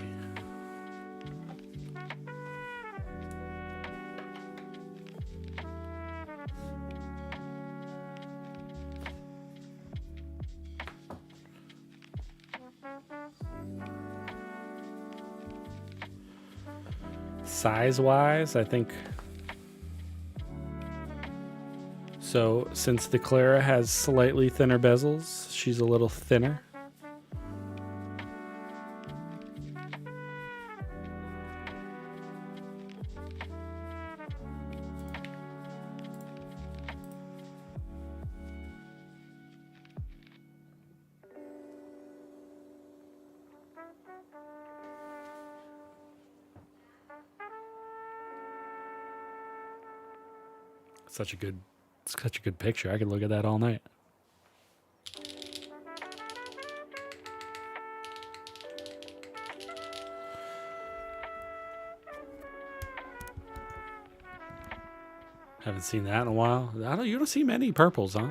Size-wise, I think so. Since the Clara has slightly thinner bezels, she's a little thinner. Such a good picture. I could look at that all night. Haven't seen that in a while. You don't see many purples, huh?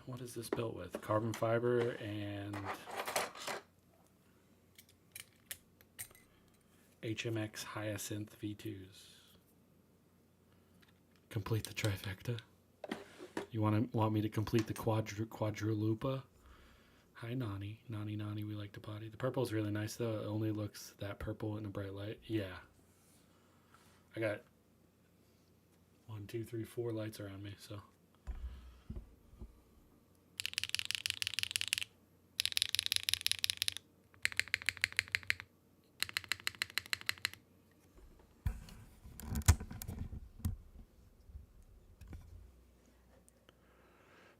What is this built with? Carbon fiber and HMX Hyacinth V2s. Complete the trifecta. You want me to complete the quadrulupa? Hi, Nani. Nani, we like to potty. The purple is really nice, though. It only looks that purple in a bright light. Yeah. I got 1, 2, 3, 4 lights around me, so.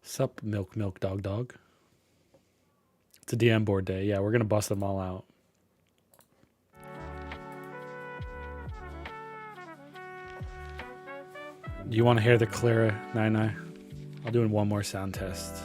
Sup, milk, dog. It's a DM board day. Yeah, we're going to bust them all out. Do you want to hear the Clara 99? I'll do one more sound test.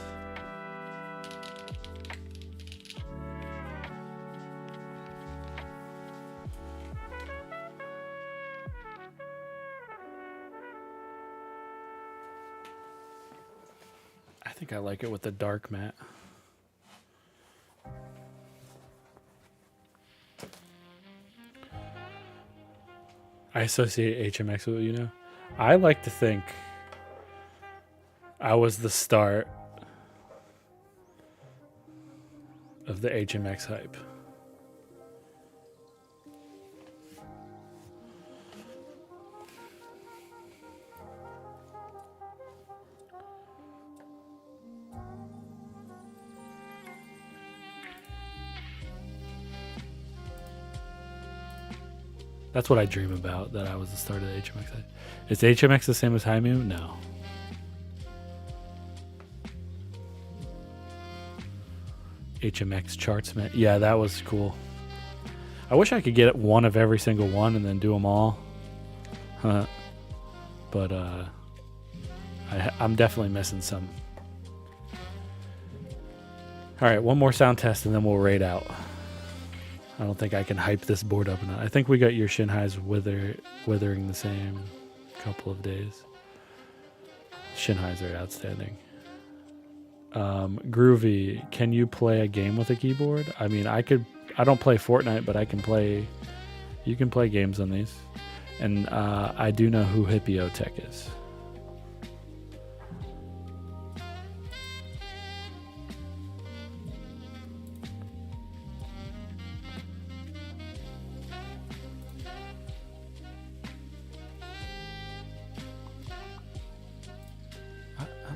think I like it with the dark matte. I associate HMX with, you know. I like to think I was the start of the HMX hype. That's what I dream about, that I was the start of the HMX hype. Is HMX the same as Haimu? No. HMX charts, man. Yeah, that was cool. I wish I could get one of every single one and then do them all. But I'm definitely missing some. All right, one more sound test and then we'll raid out. I don't think I can hype this board up enough. I think we got your Shinhai's withering the same couple of days. Shinhai's are outstanding. Groovy, can you play a game with a keyboard? I mean, I don't play Fortnite, but I can play. You can play games on these. And I do know who Hippiotech is.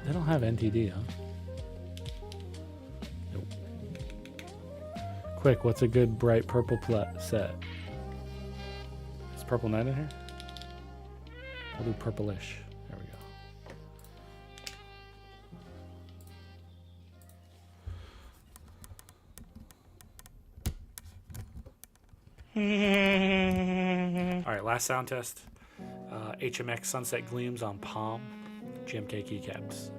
They don't have NTD, huh? Nope. Quick, what's a good bright purple set? Is Purple Knight in here? I'll do purplish. There we go. All right, last sound test. HMX Sunset Gleams on Palm. GMK keycaps.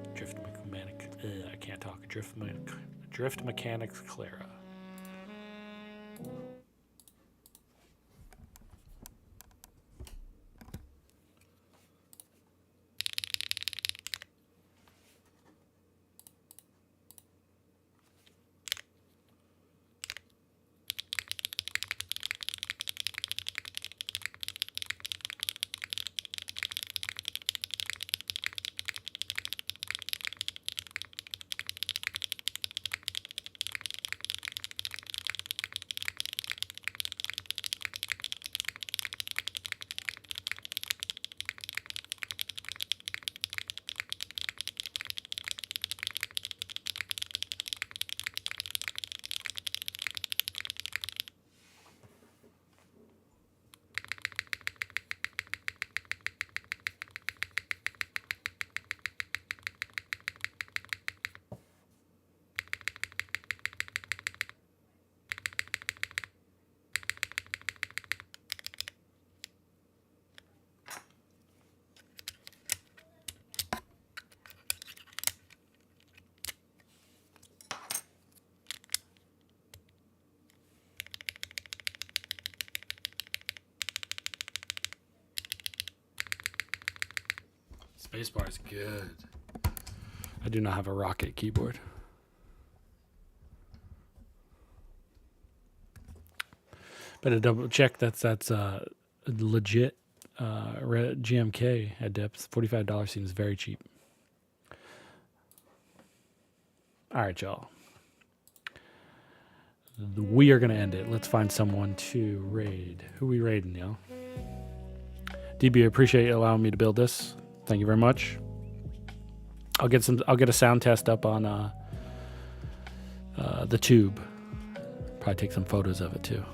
I can't talk. Driftmechanics Clara. Spacebar is good. I do not have a Rocket keyboard. Better double check that's legit GMK at depth. $45 seems very cheap. All right, y'all. We are going to end it. Let's find someone to raid. Who we raiding, y'all? DB, I appreciate you allowing me to build this. Thank you very much. I'll get a sound test up on the tube. Probably take some photos of it too.